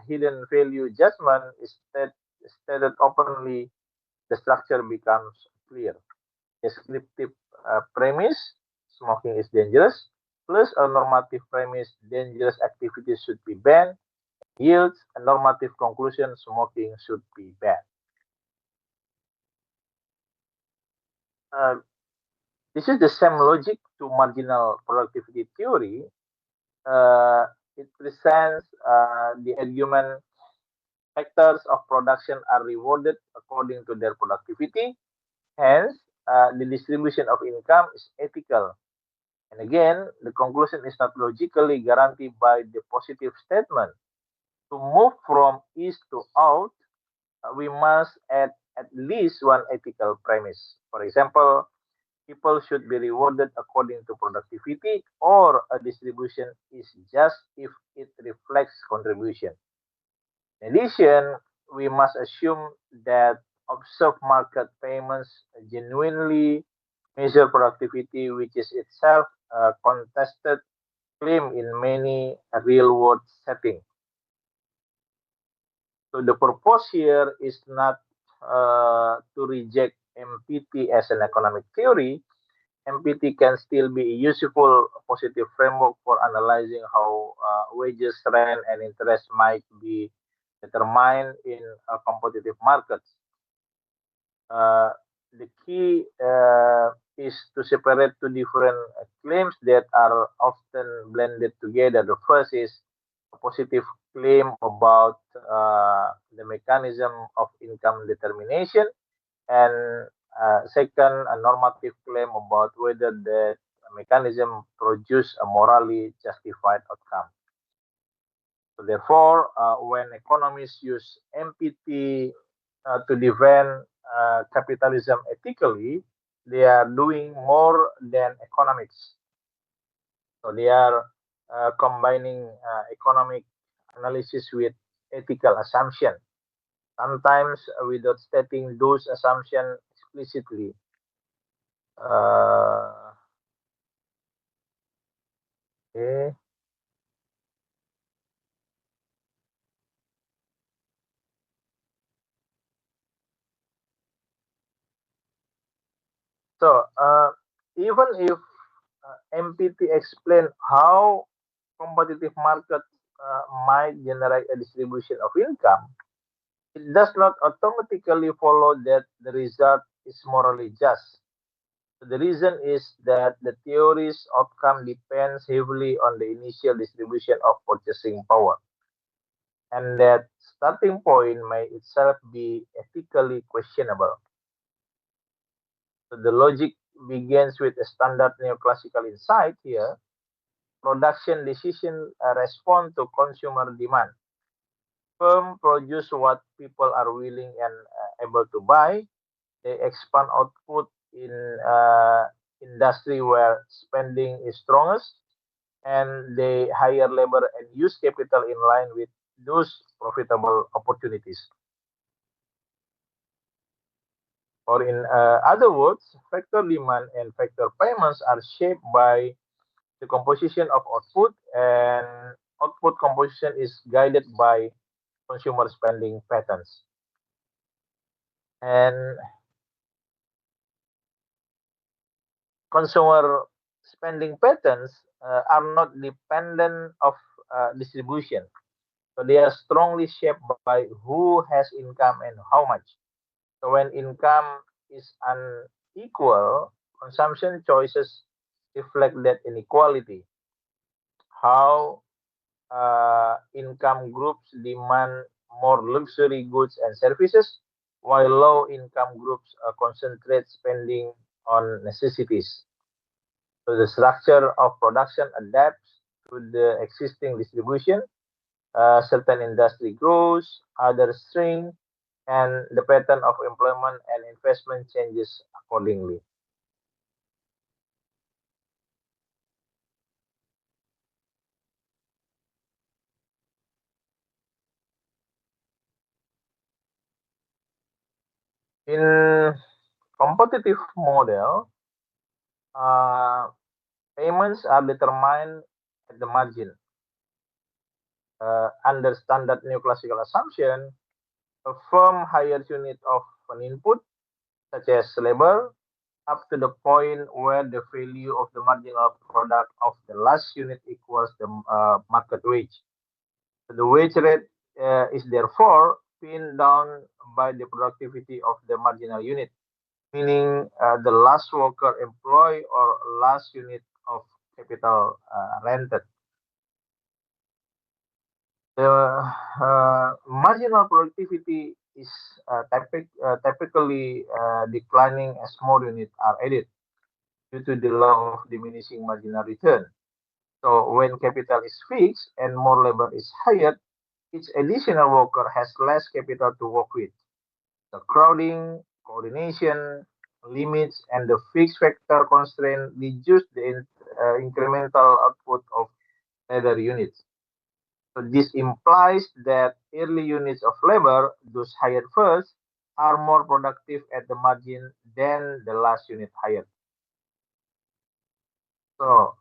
hidden value judgment is stated openly, the structure becomes clear. Descriptive premise, smoking is dangerous, plus a normative premise, dangerous activities should be banned, yields a normative conclusion, smoking should be banned. Uh, this is the same logic to marginal productivity theory. Uh, it presents the argument factors of production are rewarded according to their productivity. Hence, the distribution of income is ethical. And again, the conclusion is not logically guaranteed by the positive statement. To move from east to out, we must add at least one ethical premise. For example, people should be rewarded according to productivity, or a distribution is just if it reflects contribution. In addition, we must assume that observed market payments genuinely measure productivity, which is itself a contested claim in many real world settings. So the purpose here is not to reject MPT as an economic theory. MPT can still be a useful positive framework for analyzing how wages, rent, and interest might be determined in competitive markets. Uh, the key is to separate two different claims that are often blended together. The first is a positive claim about the mechanism of income determination, and second, a normative claim about whether the mechanism produce a morally justified outcome. So therefore, when economists use MPT to defend capitalism ethically, they are doing more than economics. So they are combining economic analysis with ethical assumption, sometimes without stating those assumptions explicitly. Uh, okay. So even if MPT explain how competitive market might generate a distribution of income, it does not automatically follow that the result is morally just. The reason is that the theory's outcome depends heavily on the initial distribution of purchasing power, and that starting point may itself be ethically questionable. So the logic begins with a standard neoclassical insight here. Production decision respond to consumer demand. Firm produce what people are willing and able to buy. They expand output in industry where spending is strongest, and they hire labor and use capital in line with those profitable opportunities. Or in other words, factor demand and factor payments are shaped by the composition of output, and output composition is guided by consumer spending patterns. And consumer spending patterns are not dependent of distribution. So they are strongly shaped by who has income and how much. So when income is unequal, consumption choices reflect that inequality. How income groups demand more luxury goods and services, while low income groups concentrate spending on necessities. So the structure of production adapts to the existing distribution. Certain industry grows, others shrink, and the pattern of employment and investment changes accordingly. In competitive model, uh, payments are determined at the margin. Under standard neoclassical assumption, a firm hires unit of an input, such as labor, up to the point where the value of the marginal product of the last unit equals the market wage. So the wage rate is therefore pinned down by the productivity of the marginal unit, meaning the last worker employed or last unit of capital rented. The marginal productivity is typically declining as more units are added due to the law of diminishing marginal return. So when capital is fixed and more labor is hired, each additional worker has less capital to work with. The crowding, coordination, limits, and the fixed factor constraint reduce the incremental output of other units. So this implies that early units of labor, those hired first, are more productive at the margin than the last unit hired. So,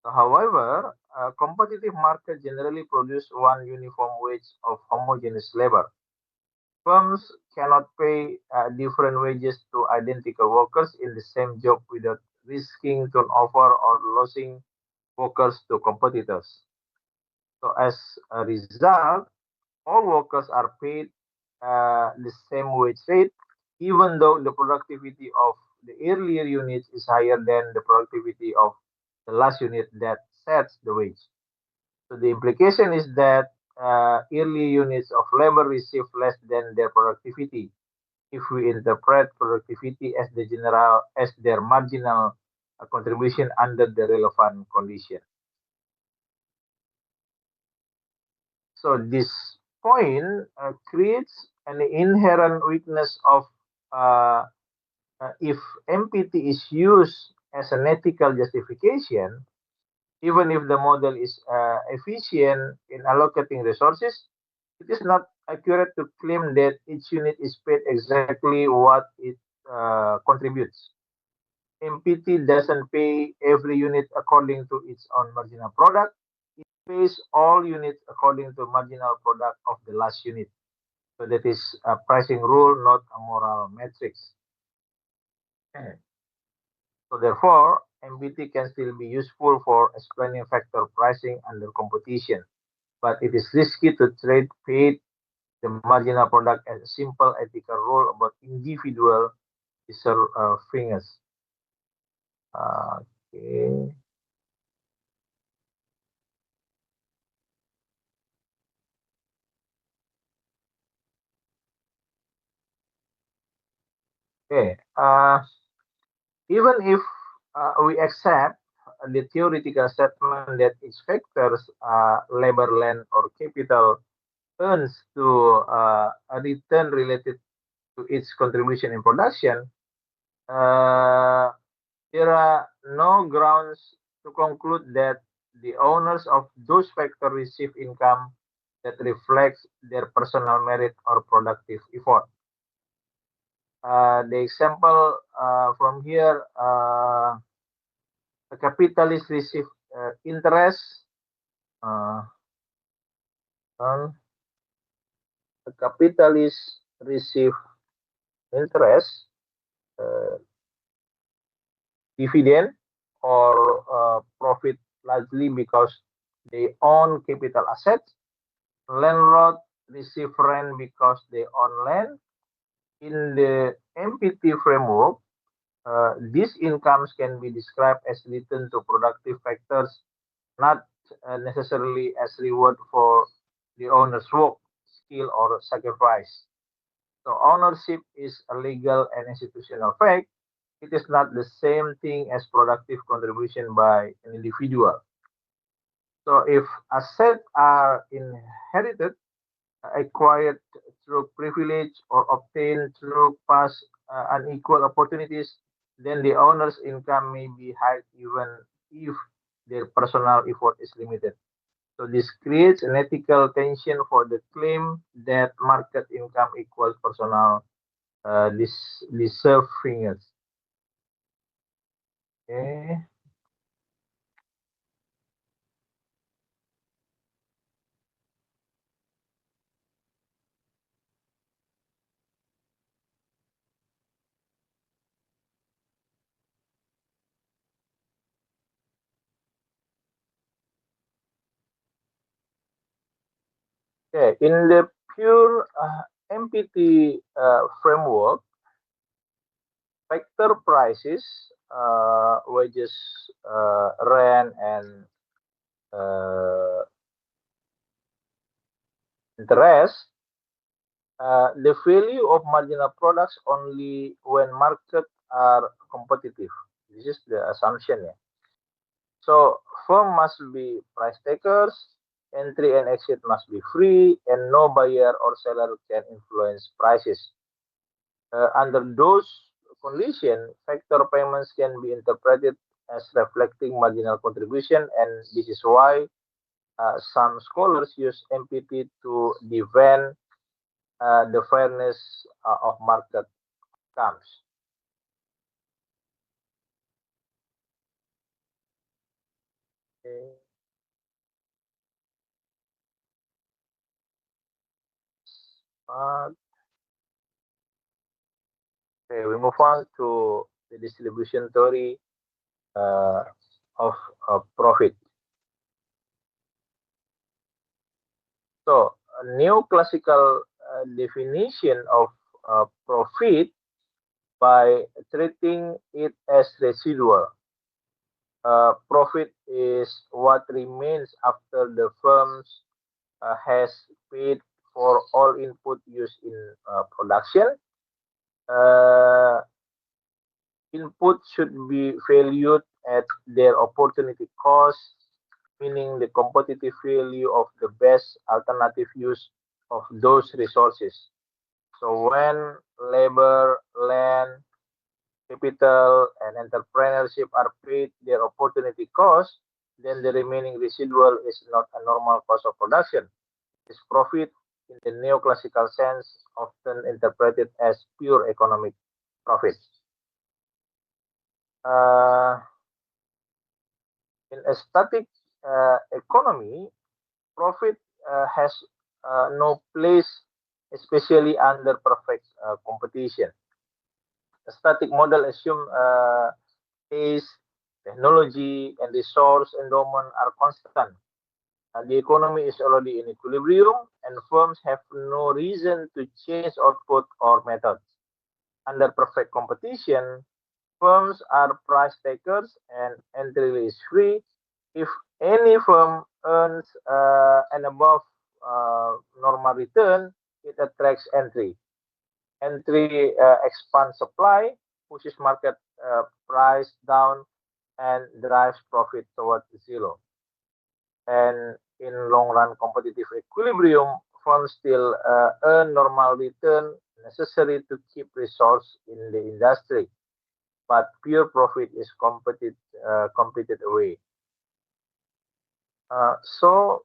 however, a competitive market generally produce one uniform wage of homogeneous labor. Firms cannot pay different wages to identical workers in the same job without risking turnover or losing workers to competitors. So, as a result, all workers are paid the same wage rate, even though the productivity of the earlier units is higher than the productivity of the last unit that sets the wage. So the implication is that early units of labor receive less than their productivity if we interpret productivity as the general as their marginal contribution under the relevant condition. So this point creates an inherent weakness of uh, if MPT is used as an ethical justification, even if the model is efficient in allocating resources, it is not accurate to claim that each unit is paid exactly what it contributes. MPT doesn't pay every unit according to its own marginal product. It pays all units according to marginal product of the last unit. So that is a pricing rule, not a moral matrix. So therefore, MBT can still be useful for explaining factor pricing under competition, but it is risky to trade paid the marginal product as a simple ethical rule about individual fingers. Okay. Okay. Even if we accept the theoretical statement that each factors, labor, land, or capital, earns to a return related to its contribution in production, uh, there are no grounds to conclude that the owners of those factors receive income that reflects their personal merit or productive effort. The example from here, the capitalist receive interest uh, on the capitalist receive interest, uh, dividend or profit largely because they own capital assets. Landlord receive rent because they own land. In the MPT framework, these incomes can be described as return to productive factors, not necessarily as reward for the owner's work, skill, or sacrifice. So, ownership is a legal and institutional fact. It is not the same thing as productive contribution by an individual. So, if assets are inherited, acquired through privilege, or obtained through past unequal opportunities, then the owner's income may be high even if their personal effort is limited. So this creates an ethical tension for the claim that market income equals personal deservingness. Okay. Okay. In the pure MPT framework, factor prices, wages, rent, and interest, the value of marginal products only when markets are competitive. This is the assumption. Yeah. So firm must be price takers, entry and exit must be free, and no buyer or seller can influence prices. Under those conditions, factor payments can be interpreted as reflecting marginal contribution, and this is why some scholars use MPT to defend the fairness of market comes. Okay. Uh, okay, we move on to the distribution theory uh, of profit. So, a neoclassical definition of profit by treating it as residual. Profit is what remains after the firm has paid for all input used in production. Uh, Input should be valued at their opportunity cost, meaning the competitive value of the best alternative use of those resources. So when labor, land, capital, and entrepreneurship are paid their opportunity cost, then the remaining residual is not a normal cost of production. It's profit in the neoclassical sense, often interpreted as pure economic profit. Uh, in a static economy, profit has no place, especially under perfect competition. A static model assumes pace, technology, and resource endowment are constant. The economy is already in equilibrium, and firms have no reason to change output or methods. Under perfect competition, firms are price takers and entry is free. If any firm earns an above normal return, it attracts entry. Entry expands supply, pushes market price down, and drives profit towards zero. And in long run competitive equilibrium, firms still earn normal return necessary to keep resource in the industry, but pure profit is competed away. So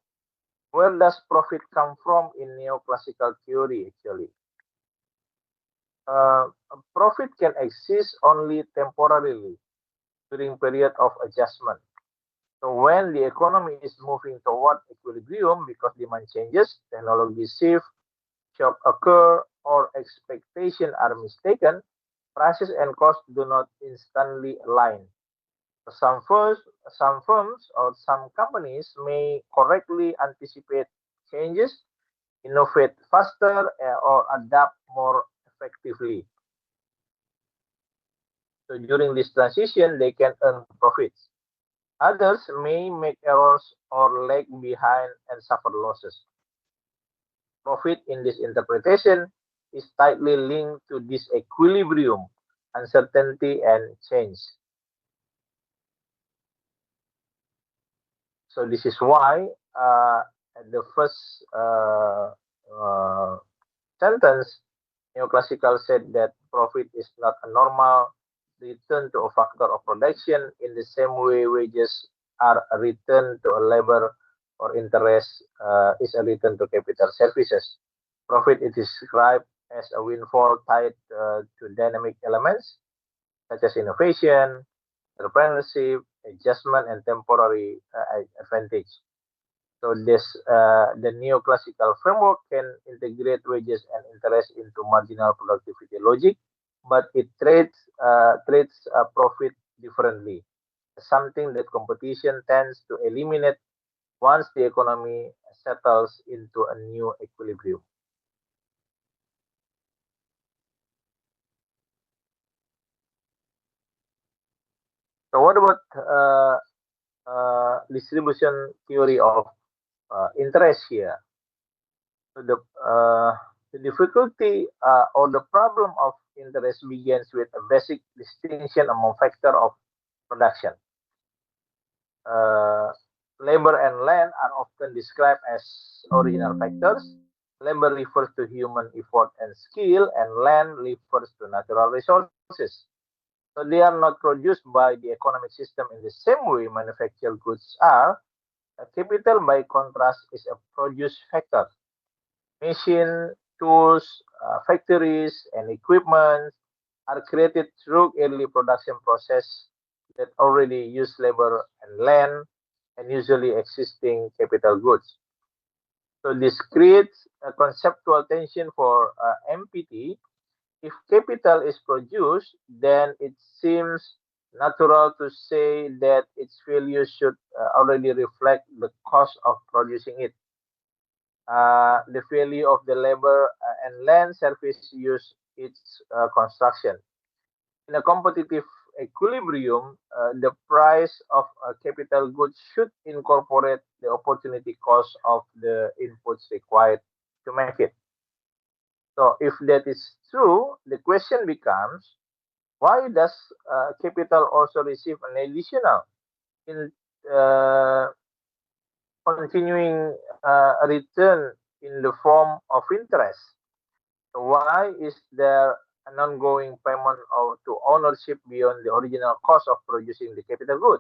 where does profit come from in neoclassical theory actually? Profit can exist only temporarily during period of adjustment. So when the economy is moving toward equilibrium because demand changes, technology shift, shock occur, or expectation are mistaken, prices and costs do not instantly align. Some firms, some firms or some companies may correctly anticipate changes, innovate faster, or adapt more effectively. So during this transition, they can earn profits. Others may make errors or lag behind and suffer losses. Profit in this interpretation is tightly linked to disequilibrium, uncertainty, and change. So this is why the first uh, sentence, neoclassical said that profit is not a normal return to a factor of production in the same way wages are a return to a labor or interest is a return to capital services. Profit is described as a windfall tied to dynamic elements such as innovation, entrepreneurship, adjustment, and temporary advantage. So this the neoclassical framework can integrate wages and interest into marginal productivity logic, but it treats profit differently, something that competition tends to eliminate once the economy settles into a new equilibrium. So what about distribution theory of interest here? So the difficulty or the problem of interest begins with a basic distinction among factor of production. Uh, Labor and land are often described as original factors. Labor refers to human effort and skill, and land refers to natural resources. So they are not produced by the economic system in the same way manufactured goods are. Capital, by contrast, is a produce factor. Machine, tools, factories, and equipment are created through early production process that already use labor and land and usually existing capital goods. So this creates a conceptual tension for MPT. If capital is produced, then it seems natural to say that its value should already reflect the cost of producing it. The value of the labor and land surface use its construction. In a competitive equilibrium, the price of a capital good should incorporate the opportunity cost of the inputs required to make it. So, if that is true, the question becomes, why does capital also receive an additional in uh, continuing return in the form of interest? So why is there an ongoing payment to ownership beyond the original cost of producing the capital good?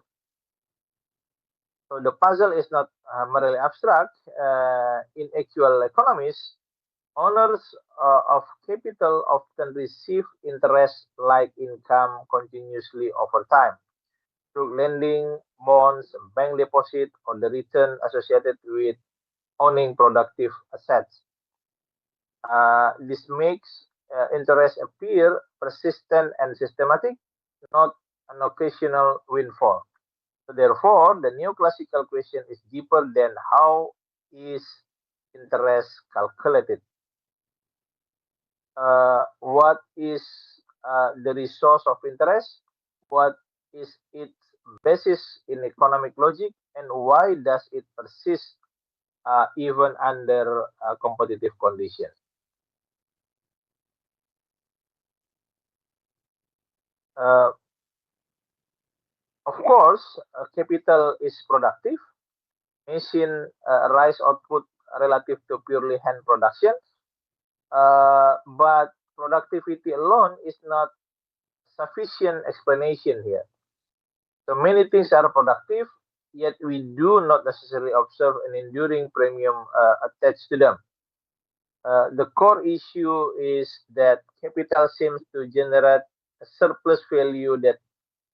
So the puzzle is not merely abstract. In actual economies, owners of capital often receive interest like income continuously over time through lending, bonds, bank deposit, or the return associated with owning productive assets. This makes interest appear persistent and systematic, not an occasional windfall. So therefore, the neoclassical question is deeper than how is interest calculated. What is the resource of interest? What is its basis in economic logic? And why does it persist even under competitive conditions? Uh, of course, capital is productive. Machine rise output relative to purely hand production, but productivity alone is not sufficient explanation here. So many things are productive, yet we do not necessarily observe an enduring premium attached to them. The core issue is that capital seems to generate a surplus value that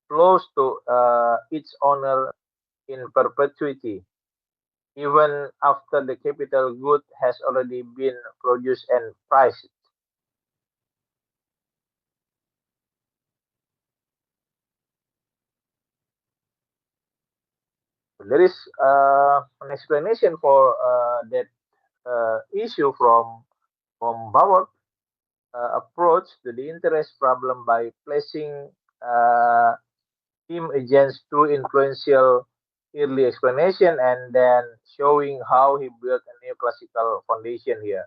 flows to its owner in perpetuity, even after the capital good has already been produced and priced. There is an explanation for that issue from Bauer approach to the interest problem by placing uh, him against two influential early explanation and then showing how he built a neoclassical foundation here.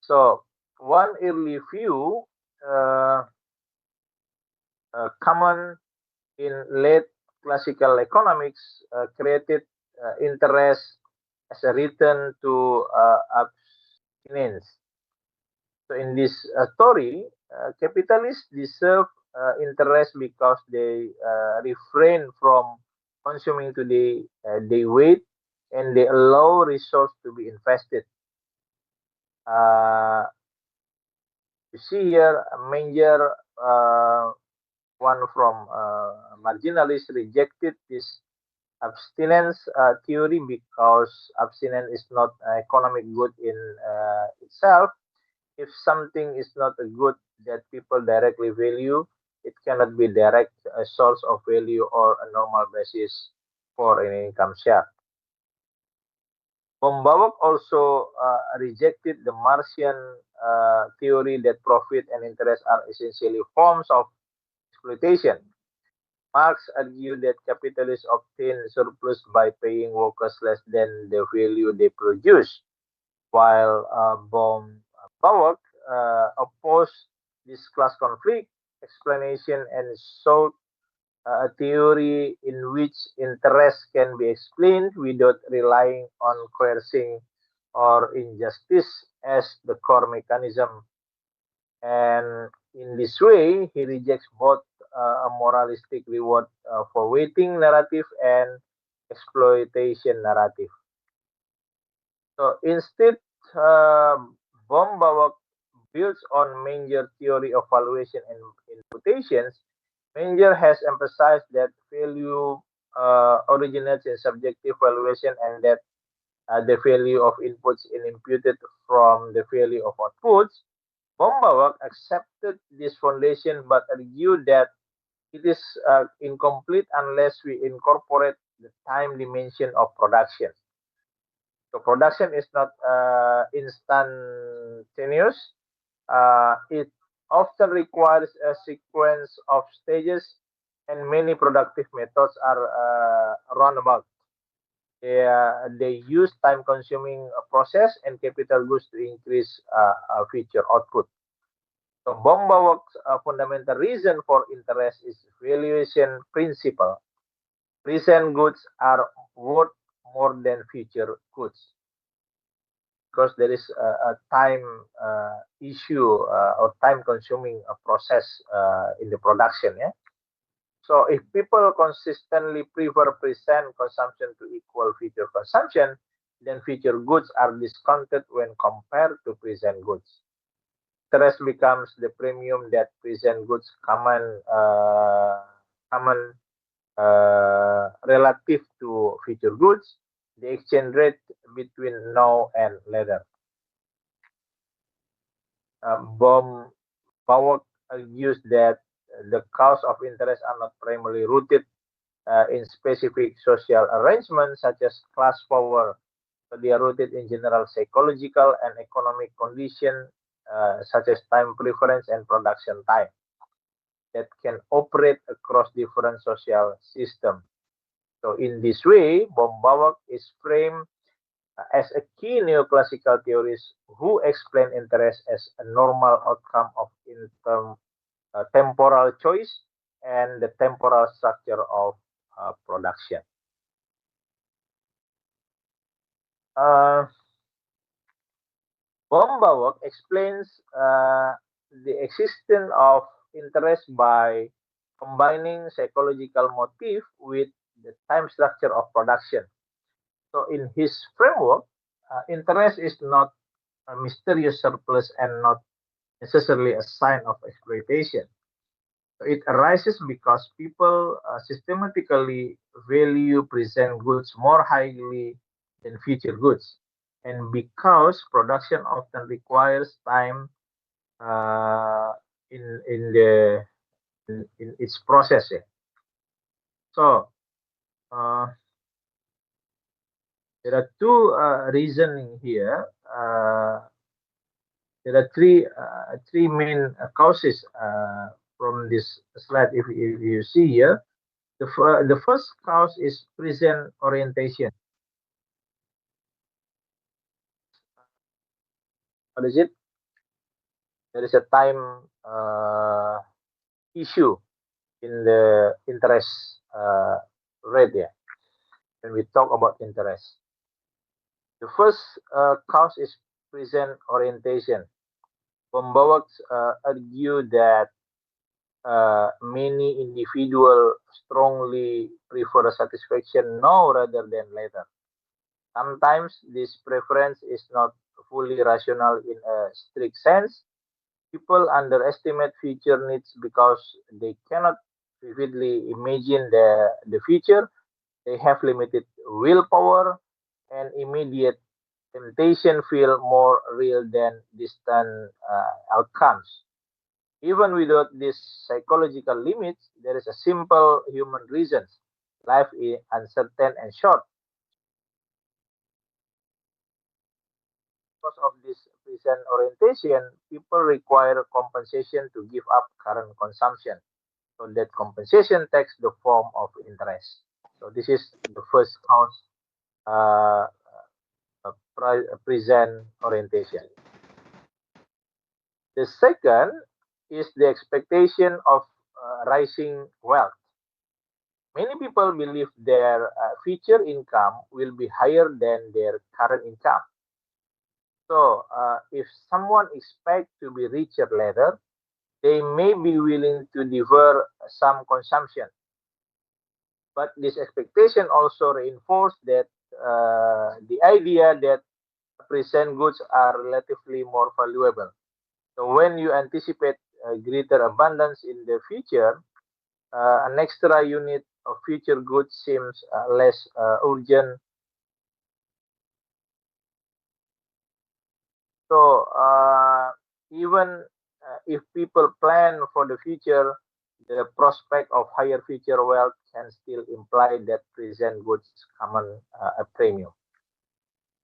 So one early view uh, common in late classical economics created interest as a return to abstinence. So in this story, capitalists deserve interest because they refrain from consuming today, they wait and they allow resource to be invested. Uh, you see here a major one from marginalists rejected this abstinence theory because abstinence is not economic good in itself. If something is not a good that people directly value, it cannot be direct a source of value or a normal basis for an income share. Bombawak also rejected the Martian theory that profit and interest are essentially forms of exploitation. Marx argued that capitalists obtain surplus by paying workers less than the value they produce, while Bauer opposed this class conflict explanation and sought a theory in which interest can be explained without relying on coercing or injustice as the core mechanism. And in this way, he rejects both a moralistic reward for waiting narrative and exploitation narrative. So instead, uh, Bombawak builds on Menger theory of valuation and imputations. Menger has emphasized that value originates in subjective valuation and that the value of inputs is imputed from the value of outputs. Bombawak accepted this foundation but argued that it is incomplete unless we incorporate the time dimension of production. So production is not instantaneous. It often requires a sequence of stages, and many productive methods are roundabout. They use time-consuming process and capital goods to increase future output. So Bombawak's fundamental reason for interest is valuation principle. Present goods are worth more than future goods because there is a time issue or time consuming process in the production. Yeah. So if people consistently prefer present consumption to equal future consumption, then future goods are discounted when compared to present goods. Interest becomes the premium that present goods common relative to future goods. The exchange rate between now and later. Bomb Power argues that the cause of interest are not primarily rooted in specific social arrangements such as class power, but they are rooted in general psychological and economic conditions such as time preference and production time that can operate across different social systems. So in this way, Bombawak is framed as a key neoclassical theorist who explain interest as a normal outcome of temporal choice and the temporal structure of production. Uh, Bombawak explains the existence of interest by combining psychological motive with the time structure of production. So in his framework, interest is not a mysterious surplus and not necessarily a sign of exploitation. So it arises because people systematically value present goods more highly than future goods, and because production often requires time uh, in its process. Yeah. So uh, there are two reasoning here. There are three main causes from this slide. If you see here, the first cause is present orientation. What is it? There is a time issue in the interest rate. Yeah, when we talk about interest, the first cause is present orientation. Pembawaks argue that many individuals strongly prefer satisfaction now rather than later. Sometimes this preference is not fully rational in a strict sense. People underestimate future needs because they cannot vividly imagine the future. They have limited willpower, and immediate temptation feel more real than distant outcomes. Even without these psychological limits, there is a simple human reason. Life is uncertain and short. Because of this present orientation, people require compensation to give up current consumption. So that compensation takes the form of interest. So this is the first cause, uh, present orientation. The second is the expectation of rising wealth. Many people believe their future income will be higher than their current income. So, if someone expects to be richer later, they may be willing to defer some consumption. But this expectation also reinforces that the idea that present goods are relatively more valuable. So, when you anticipate greater abundance in the future, an extra unit of future goods seems less urgent. So even if people plan for the future, the prospect of higher future wealth can still imply that present goods command a premium.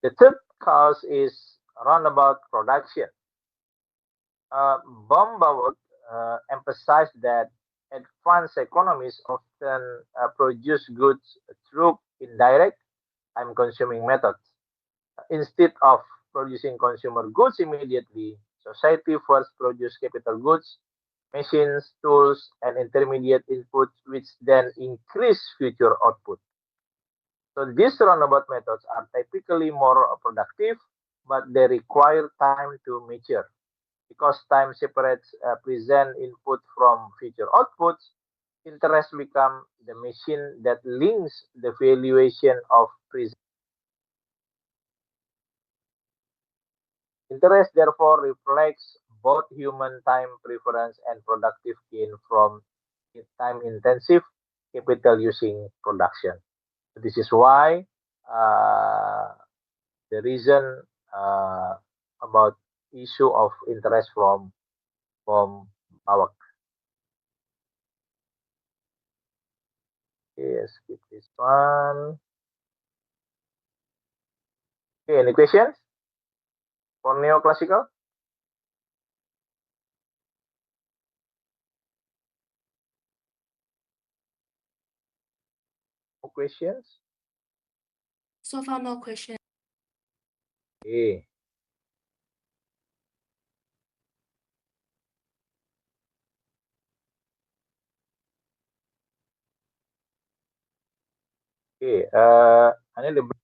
The third cause is roundabout production. Baumgart emphasized that advanced economies often produce goods through indirect time consuming methods. Instead of producing consumer goods immediately, society first produce capital goods, machines, tools, and intermediate inputs, which then increase future output. So these roundabout methods are typically more productive, but they require time to mature. Because time separates present input from future outputs, interest becomes the machine that links the valuation of present. Interest therefore reflects both human time preference and productive gain from time intensive capital using production. This is why uh, the reason about issue of interest from our. Okay, skip this one. Okay, any questions for neoclassical? No questions? So far, no question. Okay. Okay. I need to break,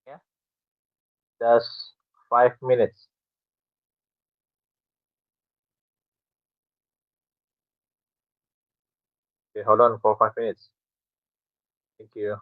yeah, just 5 minutes. Okay, hold on for 5 minutes. Thank you.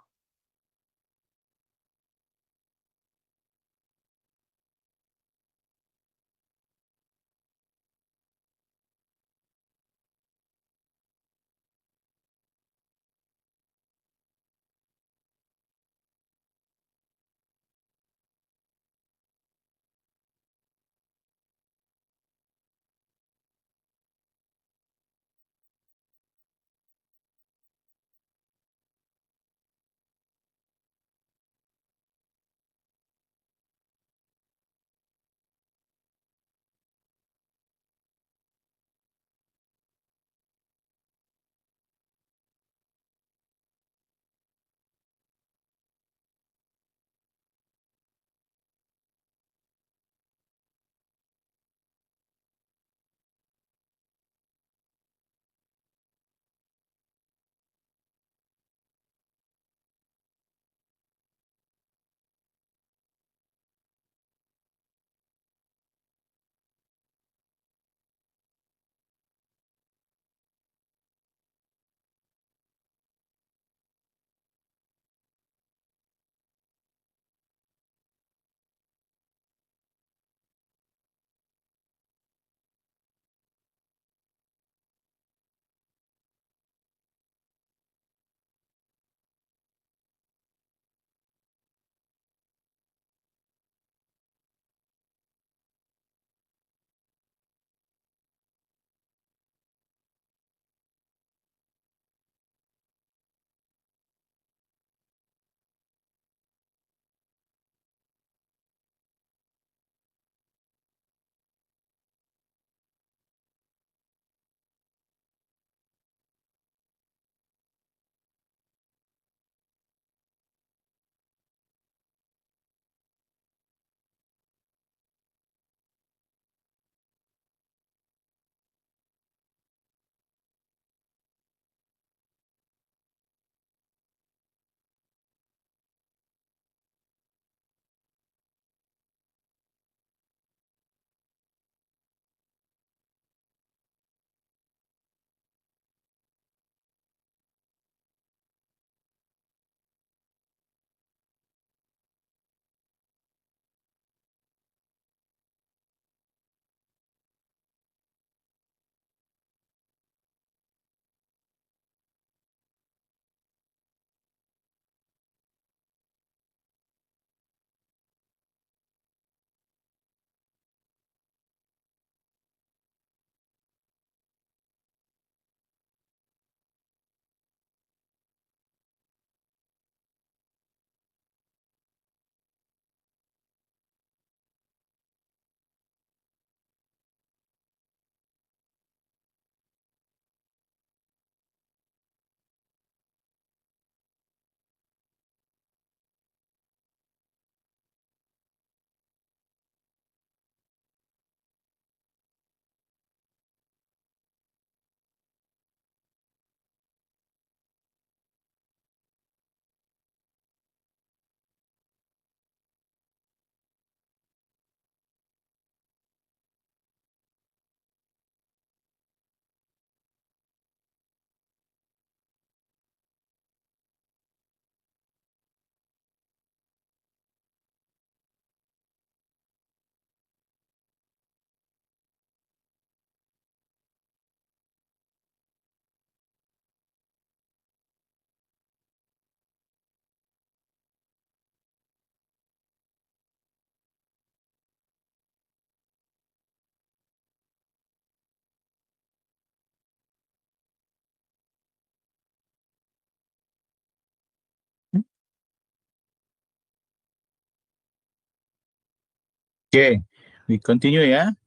Okay, we continue, yeah,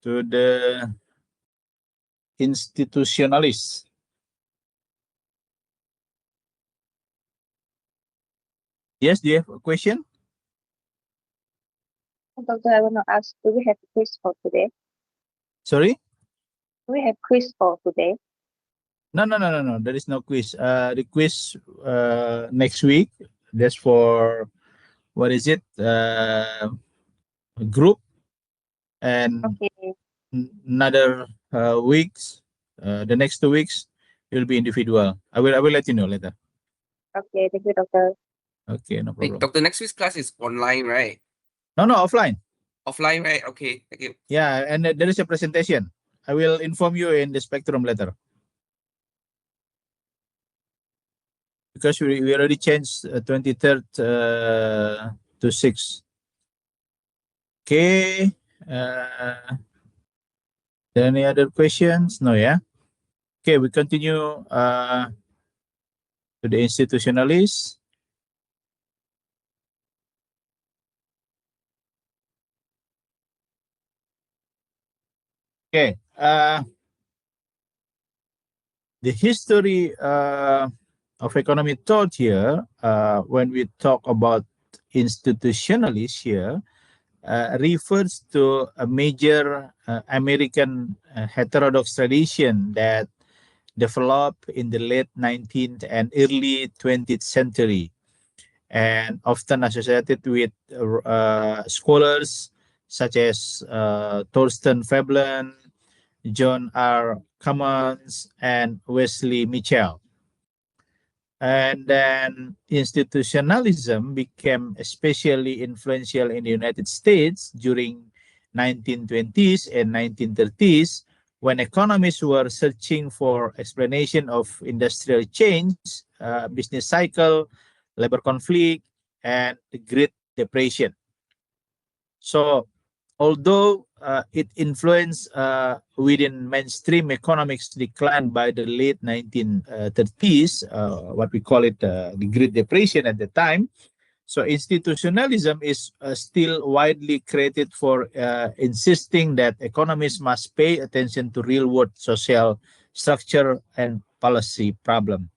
to the institutionalists. Yes, do you have a question? Doctor, I want to ask, do we have a quiz for today? Sorry? Do we have quiz for today? No. There is no quiz. The quiz next week. That's for, what is it? Group. And Okay. another weeks, the next 2 weeks, it will be individual. I will let you know later. Okay, thank you, Doctor. Okay, no Wait, problem. Doctor, next week's class is online, right? No, offline. Offline, right? Okay, thank you. Yeah, and there is a presentation. I will inform you in the spectrum later. Because we already changed 23rd to 6. Okay. Any other questions? No, yeah? Okay, we continue to the institutionalists. Okay. The history of economy thought here, when we talk about institutionalists here, refers to a major American heterodox tradition that developed in the late 19th and early 20th century, and often associated with scholars such as Thorsten Veblen, John R. Cummins, and Wesley Mitchell. And then institutionalism became especially influential in the United States during 1920s and 1930s, when economists were searching for explanation of industrial change, business cycle, labor conflict, and the Great Depression. So, although it influenced within mainstream economics decline by the late 1930s, what we call it the Great Depression at the time, so institutionalism is still widely credited for insisting that economists must pay attention to real-world social structure and policy problem.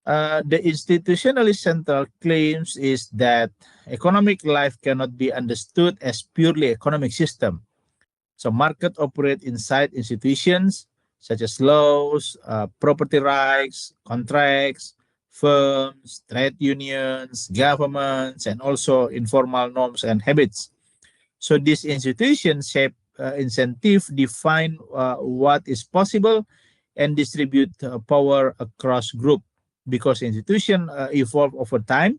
The institutionalist central claims is that economic life cannot be understood as purely economic system. So market operate inside institutions such as laws, property rights, contracts, firms, trade unions, governments, and also informal norms and habits. So these institutions shape incentive, define what is possible, and distribute power across group. Because institutions evolve over time,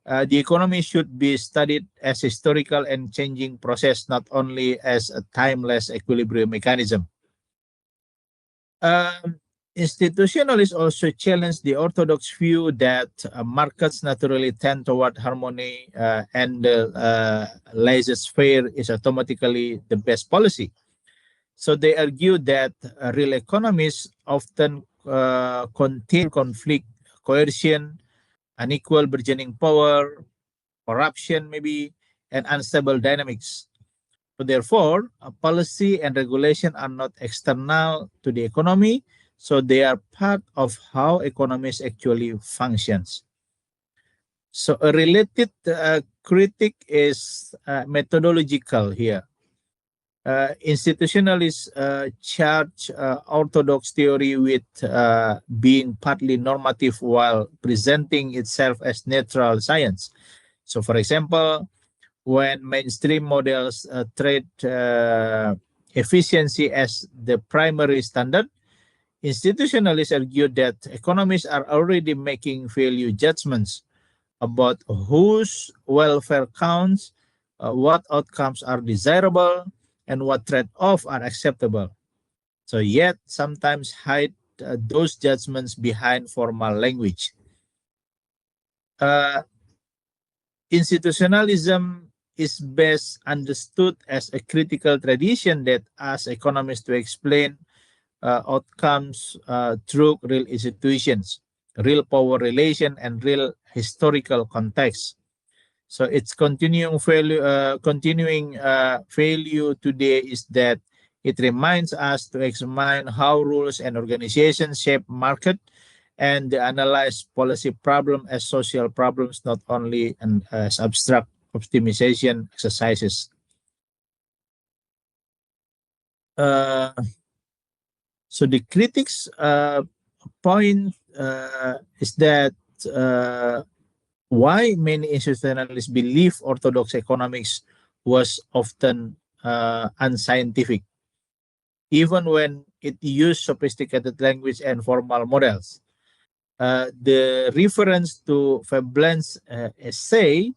the economy should be studied as historical and changing process, not only as a timeless equilibrium mechanism. Institutionalists also challenge the orthodox view that markets naturally tend toward harmony and laissez-faire is automatically the best policy. So they argue that real economies often contain conflict, coercion, unequal bargaining power, corruption maybe, and unstable dynamics. So therefore, policy and regulation are not external to the economy, so they are part of how economies actually functions. So a related critique is methodological here. Institutionalists charge orthodox theory with being partly normative while presenting itself as neutral science. So, for example, when mainstream models treat efficiency as the primary standard, institutionalists argue that economists are already making value judgments about whose welfare counts, what outcomes are desirable, and what trade-offs are acceptable. So yet sometimes hide those judgments behind formal language. Institutionalism is best understood as a critical tradition that asks economists to explain outcomes through real institutions, real power relation, and real historical context. So its continuing failure today is that it reminds us to examine how rules and organizations shape market and analyze policy problem as social problems, not only as abstract optimization exercises. So the critics point is that why many institutionalists believe orthodox economics was often unscientific, even when it used sophisticated language and formal models. The reference to Veblen's essay,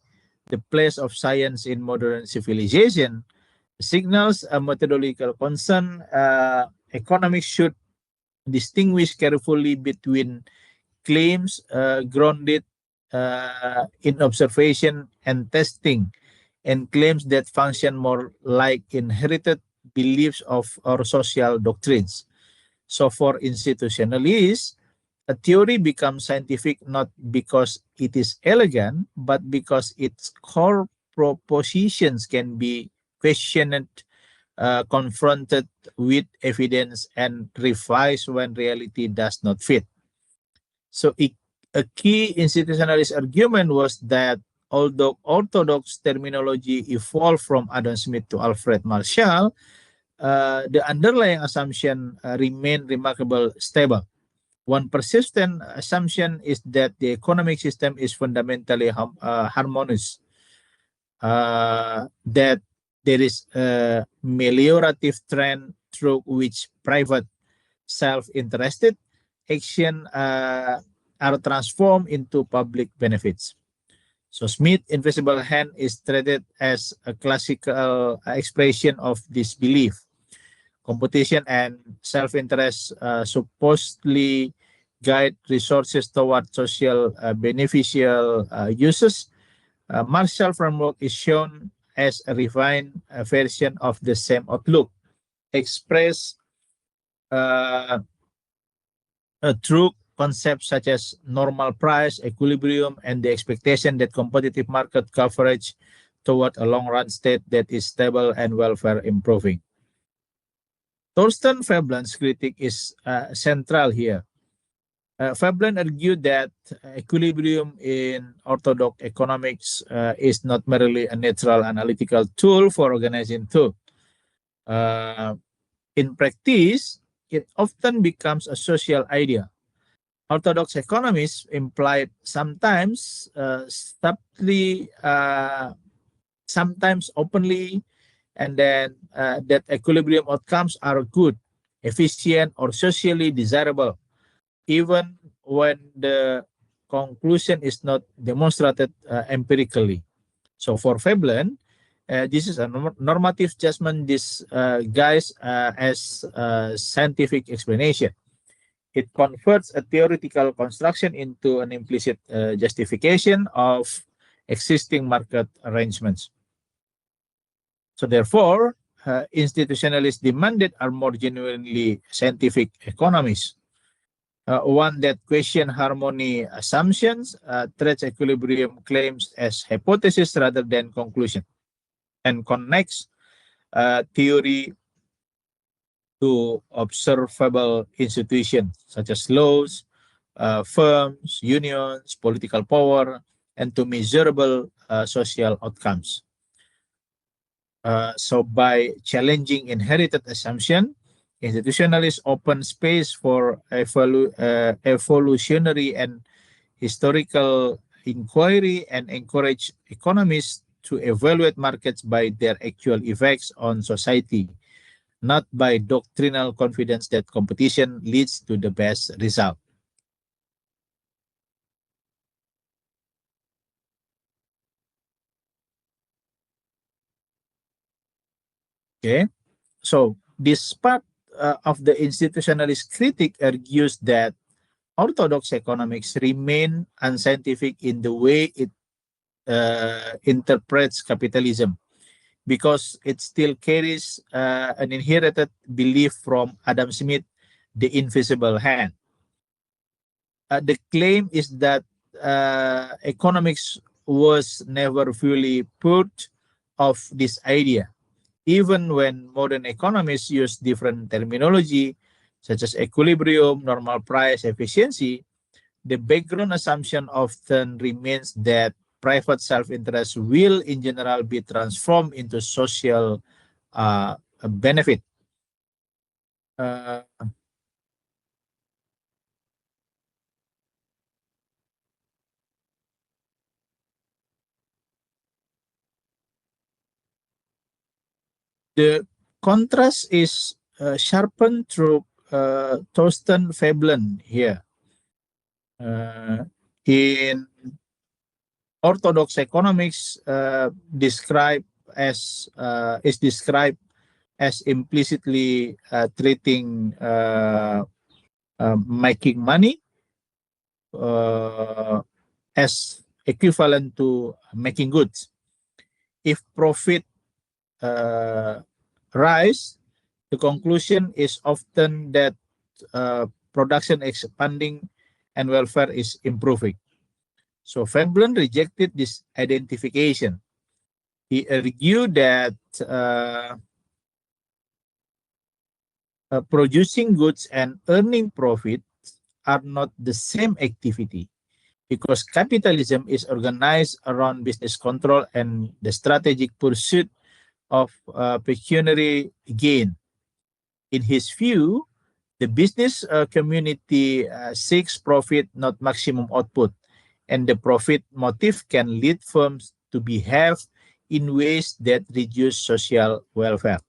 The Place of Science in Modern Civilization, signals a methodological concern. Economics should distinguish carefully between claims grounded in observation and testing, and claims that function more like inherited beliefs or social doctrines. So for institutionalists, a theory becomes scientific not because it is elegant, but because its core propositions can be questioned, confronted with evidence, and revised when reality does not fit. So a key institutionalist argument was that although orthodox terminology evolved from Adam Smith to Alfred Marshall, the underlying assumption remained remarkably stable. One persistent assumption is that the economic system is fundamentally harmonious, that there is a meliorative trend through which private self-interested action are transformed into public benefits. So Smith's invisible hand is treated as a classical expression of this belief. Competition and self-interest supposedly guide resources toward social beneficial uses. Marshall framework is shown as a refined version of the same outlook, expressed through concepts such as normal price, equilibrium, and the expectation that competitive market coverage toward a long-run state that is stable and welfare improving. Thorsten Veblen's critique is central here. Veblen argued that equilibrium in orthodox economics is not merely a neutral analytical tool for organizing thought. In practice, it often becomes a social idea. Orthodox economists implied sometimes subtly, sometimes openly, and then that equilibrium outcomes are good, efficient, or socially desirable, even when the conclusion is not demonstrated empirically. So for Veblen, this is a normative judgment disguised as scientific explanation. It converts a theoretical construction into an implicit justification of existing market arrangements. So therefore, institutionalists demanded are more genuinely scientific economies. One that question harmony assumptions, treats equilibrium claims as hypothesis rather than conclusion, and connects theory to observable institutions such as laws, firms, unions, political power, and to measurable social outcomes. So by challenging inherited assumption, institutionalists open space for evolutionary and historical inquiry and encourage economists to evaluate markets by their actual effects on society, not by doctrinal confidence that competition leads to the best result. Okay, so this part of the institutionalist critic argues that orthodox economics remain unscientific in the way it interprets capitalism, because it still carries an inherited belief from Adam Smith, the invisible hand. The claim is that economics was never fully put of this idea. Even when modern economists use different terminology, such as equilibrium, normal price, efficiency, the background assumption often remains that private self-interest will, in general, be transformed into social benefit. The contrast is sharpened through Thorsten Veblen here. In orthodox economics, is described as implicitly treating making money as equivalent to making goods. If profit rise, the conclusion is often that production expanding and welfare is improving. So Veblen rejected this identification. He argued that producing goods and earning profit are not the same activity, because capitalism is organized around business control and the strategic pursuit of pecuniary gain. In his view, the business community seeks profit, not maximum output, and the profit motive can lead firms to behave in ways that reduce social welfare.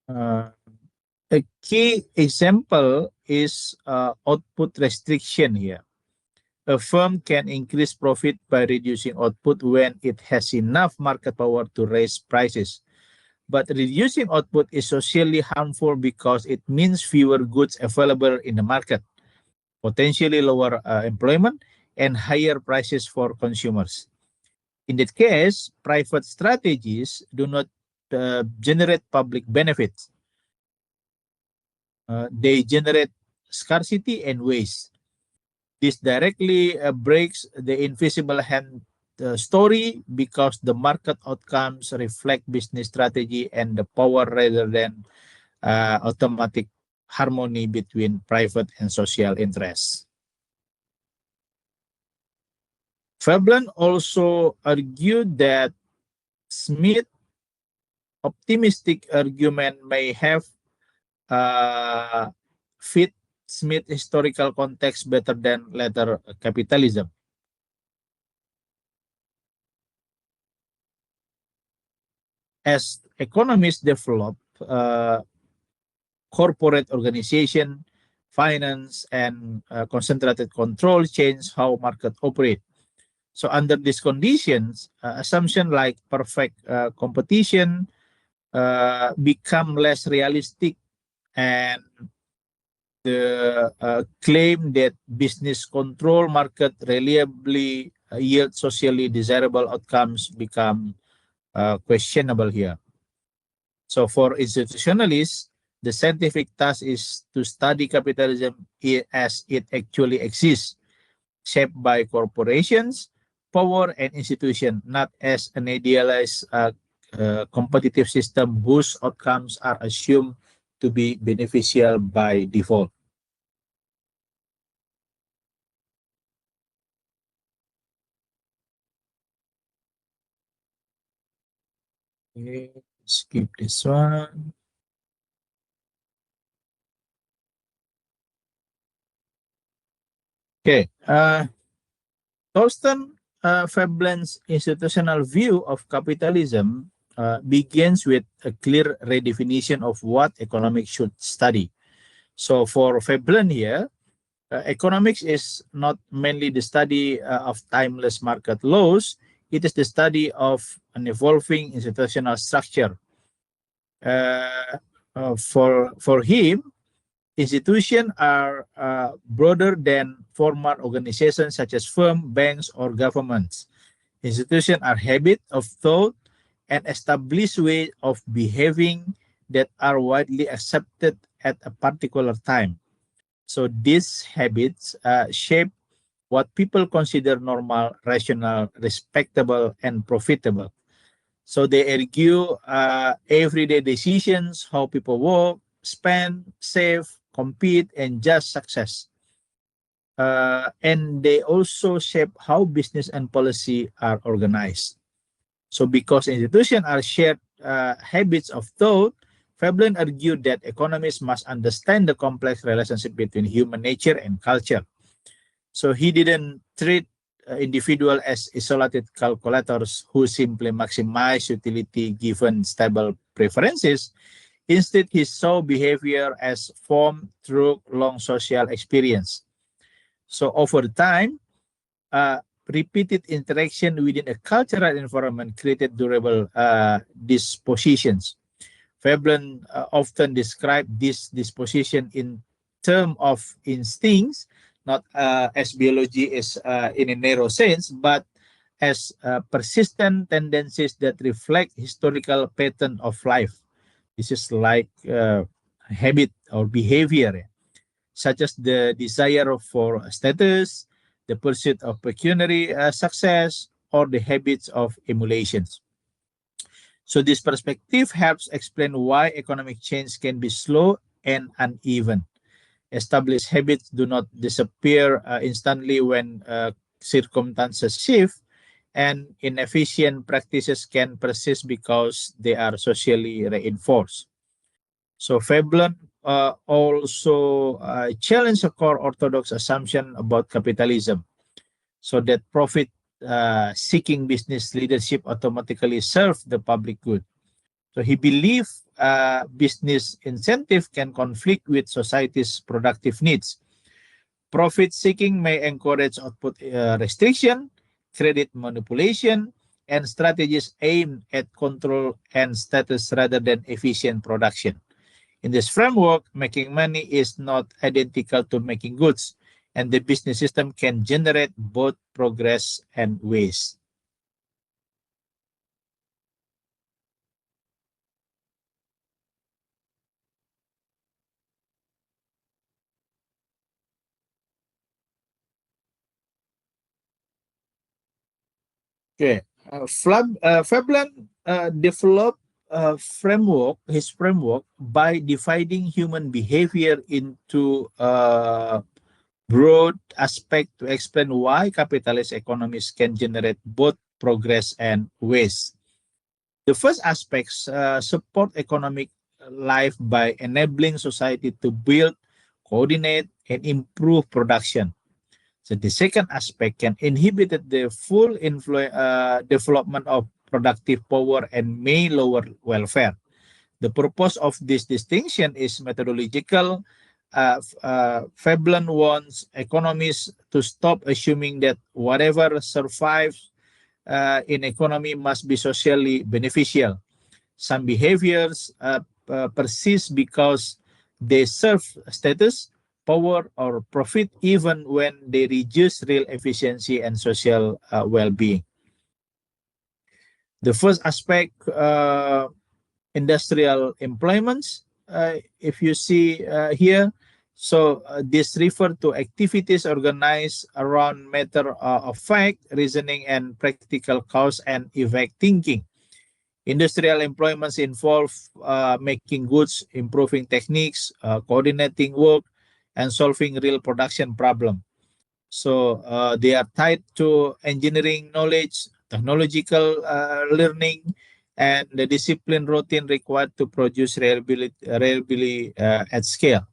A key example is output restriction here. A firm can increase profit by reducing output when it has enough market power to raise prices. But reducing output is socially harmful because it means fewer goods available in the market, potentially lower employment, and higher prices for consumers. In that case, private strategies do not generate public benefits. They generate scarcity and waste. This directly breaks the invisible hand story, because the market outcomes reflect business strategy and the power rather than automatic harmony between private and social interests. Veblen also argued that Smith's optimistic argument may have fit Smith's historical context better than later capitalism. As economists develop, corporate organization, finance, and concentrated control change how markets operate. So under these conditions, assumptions like perfect competition become less realistic, and the claim that business control market reliably yield socially desirable outcomes become questionable here. So for institutionalists, the scientific task is to study capitalism as it actually exists, shaped by corporations, power, and institutions, not as an idealized competitive system whose outcomes are assumed to be beneficial by default. Okay, skip this one. Okay, Thorsten Veblen's institutional view of capitalism begins with a clear redefinition of what economics should study. So for Veblen here, economics is not mainly the study of timeless market laws, it is the study of an evolving institutional structure. For him, institutions are broader than formal organizations such as firms, banks, or governments. Institutions are habits of thought and established ways of behaving that are widely accepted at a particular time. So these habits shape what people consider normal, rational, respectable, and profitable. So they argue everyday decisions, how people work, spend, save, compete, and just success. And they also shape how business and policy are organized. So because institutions are shared habits of thought, Veblen argued that economists must understand the complex relationship between human nature and culture. So he didn't treat individuals as isolated calculators who simply maximize utility given stable preferences. Instead, he saw behavior as formed through long social experience. So over time, repeated interaction within a cultural environment created durable dispositions. Veblen often described this disposition in terms of instincts, not as biology is in a narrow sense, but as persistent tendencies that reflect historical pattern of life. This is like habit or behavior, such as the desire for status, the pursuit of pecuniary success, or the habits of emulations. So this perspective helps explain why economic change can be slow and uneven. Established habits do not disappear instantly when circumstances shift, and inefficient practices can persist because they are socially reinforced. So Veblen also challenged a core orthodox assumption about capitalism, so that profit-seeking business leadership automatically serve the public good. So he believed business incentive can conflict with society's productive needs. Profit-seeking may encourage output restriction, credit manipulation, and strategies aimed at control and status rather than efficient production. In this framework, making money is not identical to making goods, and the business system can generate both progress and waste. Okay, Veblen developed his framework by dividing human behavior into broad aspect to explain why capitalist economies can generate both progress and waste. The first aspects support economic life by enabling society to build, coordinate, and improve production. So the second aspect can inhibit the full development of productive power and may lower welfare. The purpose of this distinction is methodological. Veblen wants economists to stop assuming that whatever survives in economy must be socially beneficial. Some behaviors persist because they serve status, power, or profit even when they reduce real efficiency and social well-being. The first aspect, industrial employments, if you see here, so this refer to activities organized around matter of fact, reasoning, and practical cause and effect thinking. Industrial employments involve making goods, improving techniques, coordinating work, and solving real production problem. So they are tied to engineering knowledge, technological learning, and the discipline routine required to produce reliably at scale.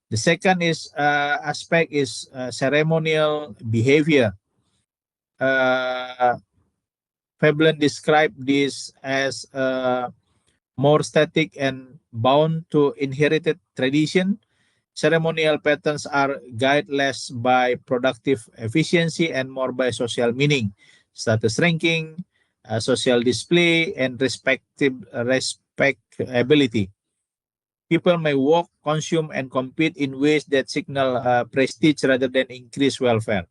The second aspect is ceremonial behavior. Veblen described this as more static and bound to inherited tradition. Ceremonial patterns are guided less by productive efficiency and more by social meaning, status ranking, social display, and respectability. People may work, consume, and compete in ways that signal prestige rather than increase welfare.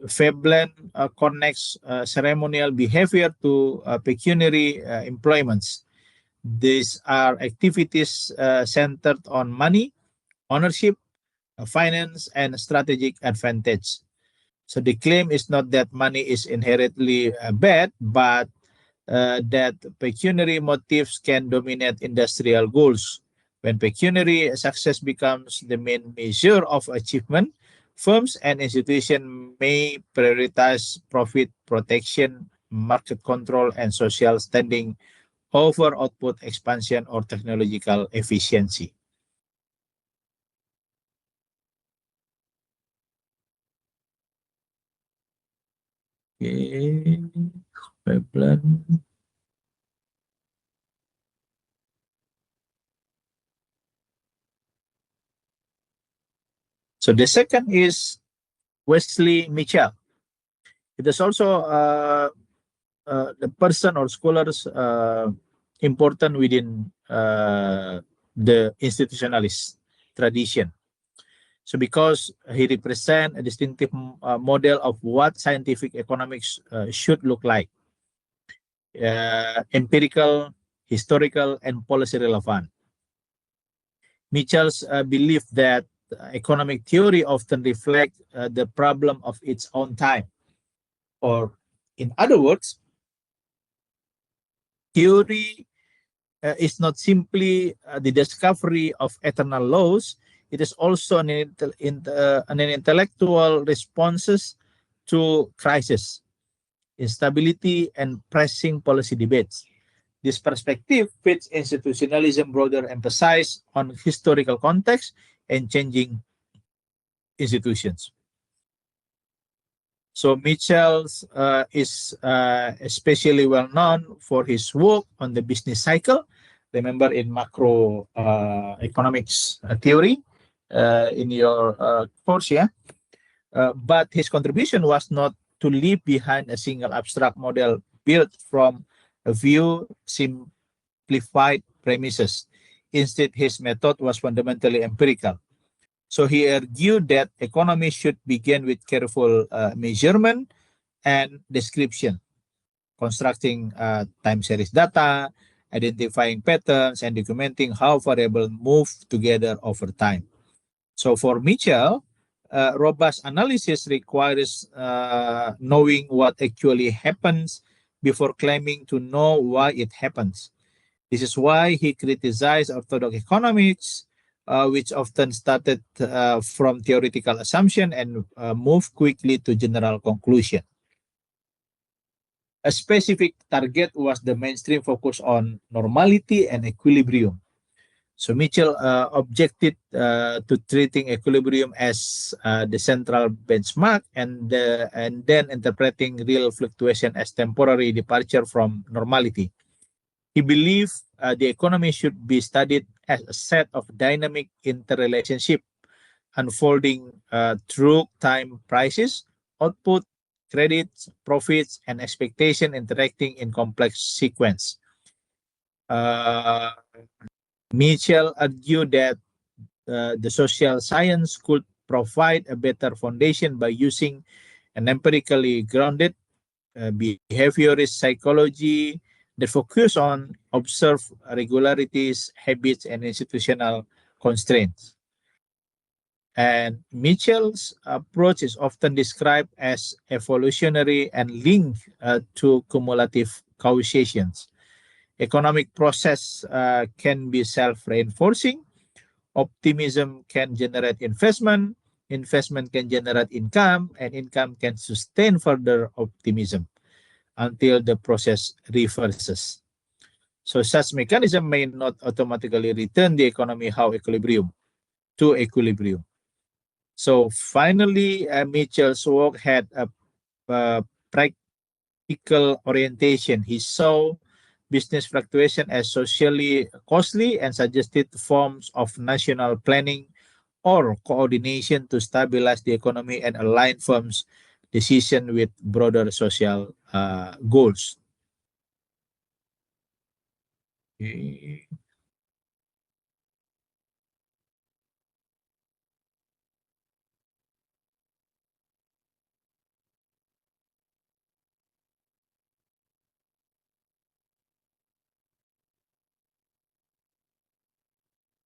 Veblen connects ceremonial behavior to pecuniary employments. These are activities centered on money, ownership, finance, and strategic advantage. So the claim is not that money is inherently bad, but that pecuniary motives can dominate industrial goals. When pecuniary success becomes the main measure of achievement, firms and institutions may prioritize profit protection, market control, and social standing over output expansion or technological efficiency. Okay, pipeline. So the second is Wesley Mitchell. It is also the person or scholars important within the institutionalist tradition. So because he represents a distinctive model of what scientific economics should look like, empirical, historical, and policy relevant. Mitchell's belief that economic theory often reflects the problem of its own time, or in other words, theory is not simply the discovery of eternal laws, it is also an intellectual responses to crisis, instability, and pressing policy debates. This perspective fits institutionalism broader emphasis on historical context and changing institutions. So Mitchell is especially well known for his work on the business cycle. Remember in macro economics theory in your course, yeah. But his contribution was not to leave behind a single abstract model built from a few simplified premises. Instead, his method was fundamentally empirical. So he argued that economy should begin with careful measurement and description, constructing time series data, identifying patterns, and documenting how variables move together over time. So for Mitchell, robust analysis requires knowing what actually happens before claiming to know why it happens. This is why he criticized orthodox economics, which often started from theoretical assumption and moved quickly to general conclusion. A specific target was the mainstream focus on normality and equilibrium. So Mitchell objected to treating equilibrium as the central benchmark and then interpreting real fluctuation as temporary departure from normality. He believed the economy should be studied as a set of dynamic interrelationship unfolding through time prices, output, credits, profits, and expectation interacting in complex sequence. Mitchell argued that the social science could provide a better foundation by using an empirically grounded behaviorist psychology that focus on observe regularities, habits, and institutional constraints. And Mitchell's approach is often described as evolutionary and linked to cumulative causations. Economic process can be self-reinforcing. Optimism can generate investment. Investment can generate income, and income can sustain further optimism until the process reverses. So such mechanism may not automatically return the economy to equilibrium. So finally, Mitchell's work had a practical orientation. He saw business fluctuation as socially costly and suggested forms of national planning or coordination to stabilize the economy and align firms' decision with broader social goals. Okay.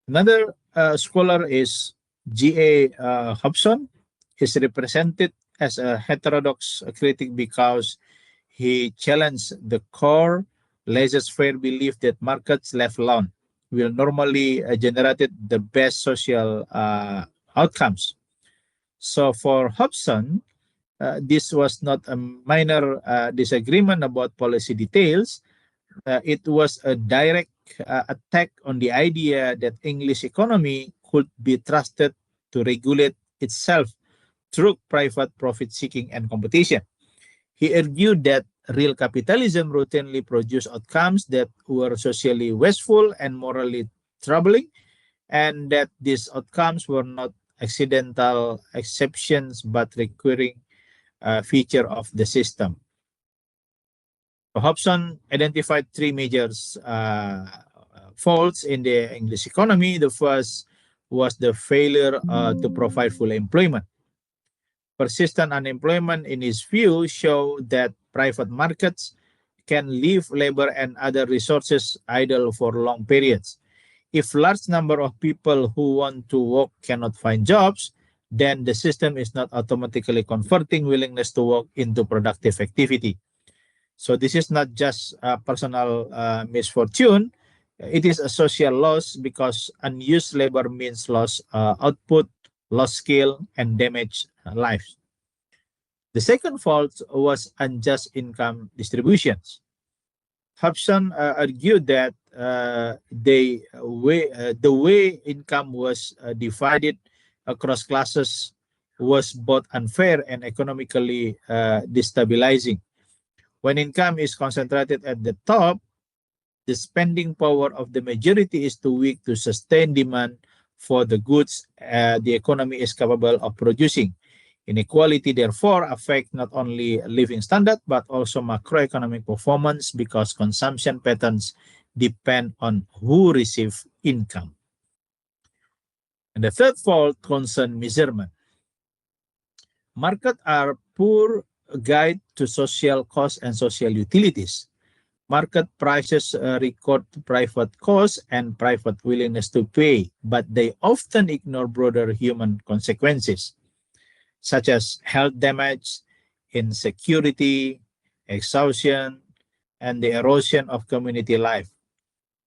Another scholar is G.A. Hobson. Is represented as a heterodox critic because he challenged the core laissez-faire belief that markets left alone will normally generate the best social outcomes. So for Hobson, this was not a minor disagreement about policy details. It was a direct attack on the idea that English economy could be trusted to regulate itself through private profit-seeking and competition. He argued that real capitalism routinely produced outcomes that were socially wasteful and morally troubling, and that these outcomes were not accidental exceptions but recurring feature of the system. Hobson identified three major faults in the English economy. The first was the failure to provide full employment. Persistent unemployment, in his view, show that private markets can leave labor and other resources idle for long periods. If large number of people who want to work cannot find jobs, then the system is not automatically converting willingness to work into productive activity. So this is not just a personal misfortune. It is a social loss because unused labor means lost output, lost skill, and damaged lives. The second fault was unjust income distributions. Hobson argued that the way income was divided across classes was both unfair and economically destabilizing. When income is concentrated at the top, the spending power of the majority is too weak to sustain demand for the goods the economy is capable of producing. Inequality, therefore, affects not only living standard but also macroeconomic performance because consumption patterns depend on who receives income. And the third fault concerns measurement. Markets are poor guide to social costs and social utilities. Market prices record private costs and private willingness to pay, but they often ignore broader human consequences, such as health damage, insecurity, exhaustion, and the erosion of community life.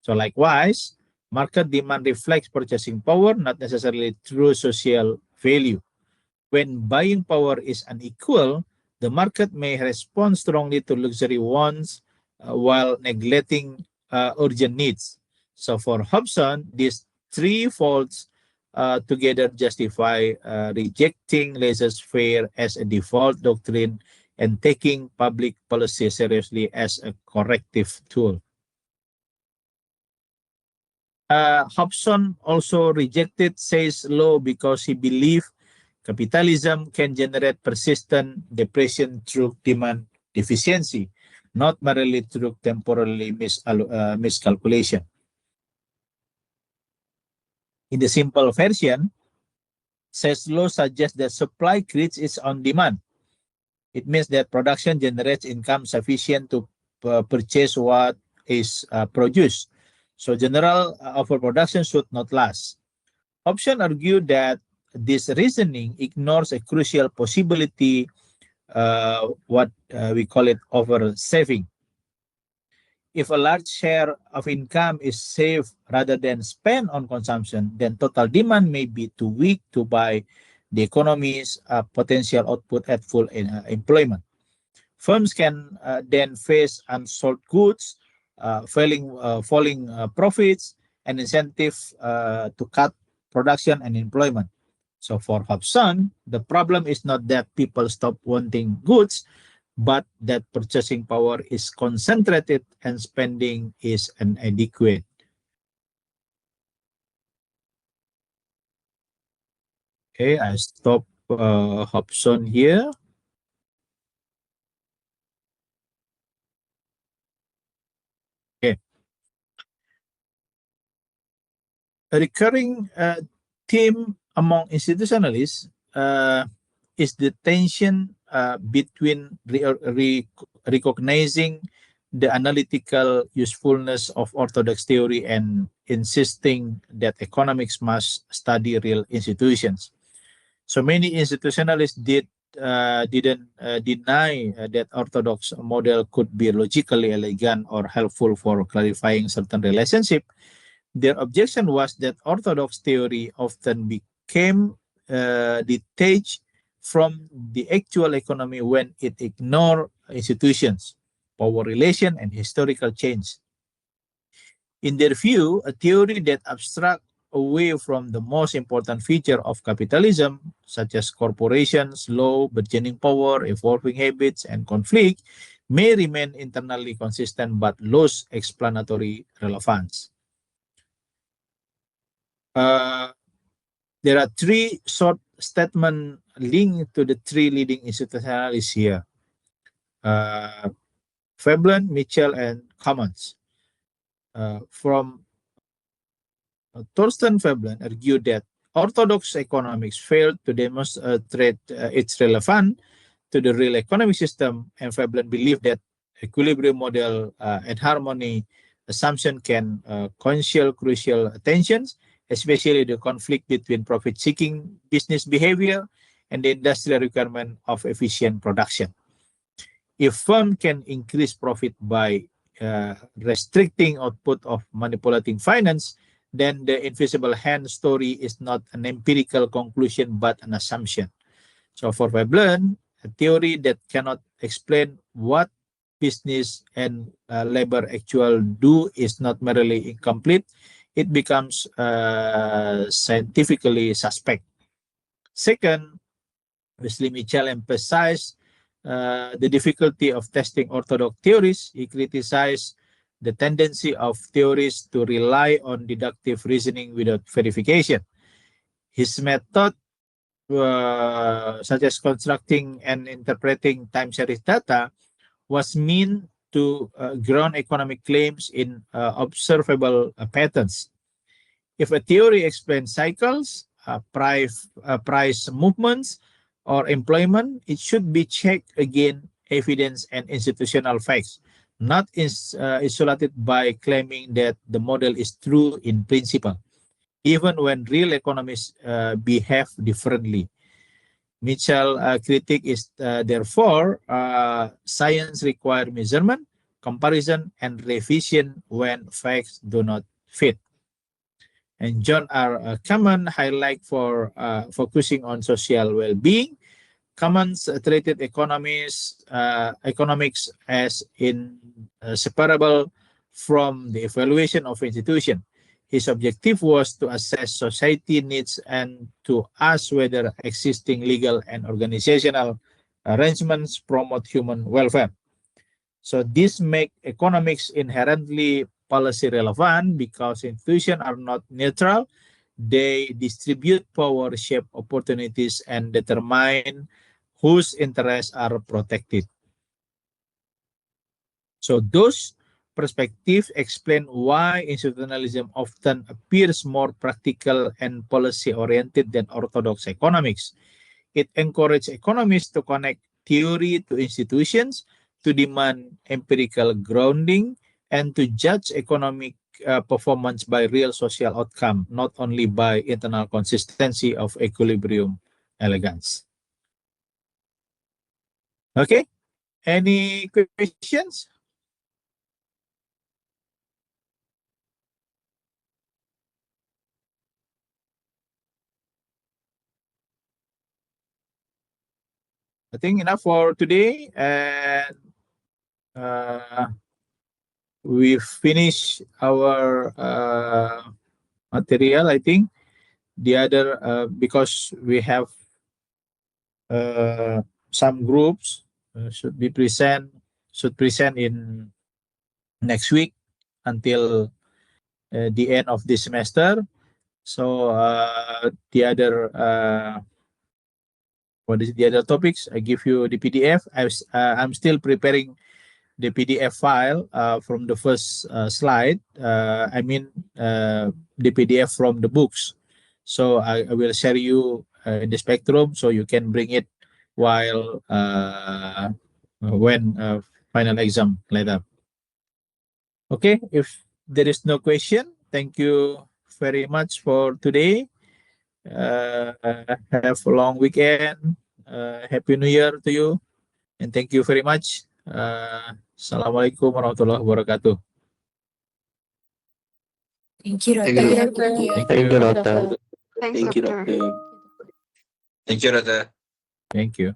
So likewise, market demand reflects purchasing power, not necessarily true social value. When buying power is unequal, the market may respond strongly to luxury wants while neglecting urgent needs. So for Hobson, these three faults together justify rejecting laissez-faire as a default doctrine and taking public policy seriously as a corrective tool. Hobson also rejected Say's law because he believed capitalism can generate persistent depression through demand deficiency, not merely through temporary miscalculation. In the simple version, Say's law suggests that supply creates its own demand. It means that production generates income sufficient to purchase what is produced. So general overproduction should not last. Hobson argued that this reasoning ignores a crucial possibility, what we call it over-saving. If a large share of income is saved rather than spent on consumption, then total demand may be too weak to buy the economy's potential output at full employment. Firms can then face unsold goods, falling profits, and incentive to cut production and employment. So for Hobson, the problem is not that people stop wanting goods, but that purchasing power is concentrated and spending is inadequate. Okay, I stop Hobson here. Okay. A recurring theme among institutionalists is the tension between recognizing the analytical usefulness of orthodox theory and insisting that economics must study real institutions. So many institutionalists didn't deny that orthodox model could be logically elegant or helpful for clarifying certain relationship. Their objection was that orthodox theory often became detached from the actual economy when it ignored institutions, power relation, and historical change. In their view, a theory that abstracts away from the most important feature of capitalism, such as corporations, law, bargaining power, evolving habits, and conflict, may remain internally consistent but lose explanatory relevance. There are three short statements linked to the three leading institutionalists here. Veblen, Mitchell, and Commons. From Thorsten Veblen argued that orthodox economics failed to demonstrate its relevance to the real economic system, and Veblen believed that equilibrium model and harmony assumption can conceal crucial tensions, especially the conflict between profit-seeking business behavior and the industrial requirement of efficient production. If firm can increase profit by restricting output of manipulating finance, then the invisible hand story is not an empirical conclusion but an assumption. So for Veblen, a theory that cannot explain what business and labor actually do is not merely incomplete, it becomes scientifically suspect. Second, Wesley Mitchell emphasized the difficulty of testing orthodox theories. He criticized the tendency of theories to rely on deductive reasoning without verification. His method, such as constructing and interpreting time series data, was meant to ground economic claims in observable patterns. If a theory explains cycles, price movements, or employment, it should be checked against evidence and institutional facts, not isolated by claiming that the model is true in principle, even when real economists behave differently. Mitchell critique is therefore science requires measurement, comparison, and revision when facts do not fit. And John R. Kamen highlight for focusing on social well-being. Kamen's treated economics as inseparable from the evaluation of institution. His objective was to assess society needs and to ask whether existing legal and organizational arrangements promote human welfare. So this makes economics inherently policy relevant because institutions are not neutral. They distribute power, shape opportunities, and determine whose interests are protected. So those perspectives explain why institutionalism often appears more practical and policy-oriented than orthodox economics. It encourages economists to connect theory to institutions, to demand empirical grounding, and to judge economic performance by real social outcome, not only by internal consistency of equilibrium elegance. Okay, any questions? I think enough for today, and we finish our material. I think the other because we have some groups should present in next week until the end of this semester. So the other what is the other topics? I give you the PDF. I'm still preparing the PDF file from the first slide. I mean the PDF from the books. So I will share you in the Spectrum so you can bring it while when final exam later. Okay, if there is no question, thank you very much for today. Have a long weekend. Happy New Year to you, and thank you very much. Assalamualaikum warahmatullahi wabarakatuh. Thank you, Thank you, Doctor. Doctor. Thank Thank you, you. doctor. Thanks, Thank you, doctor. doctor. Thank you, Doctor. Thank you.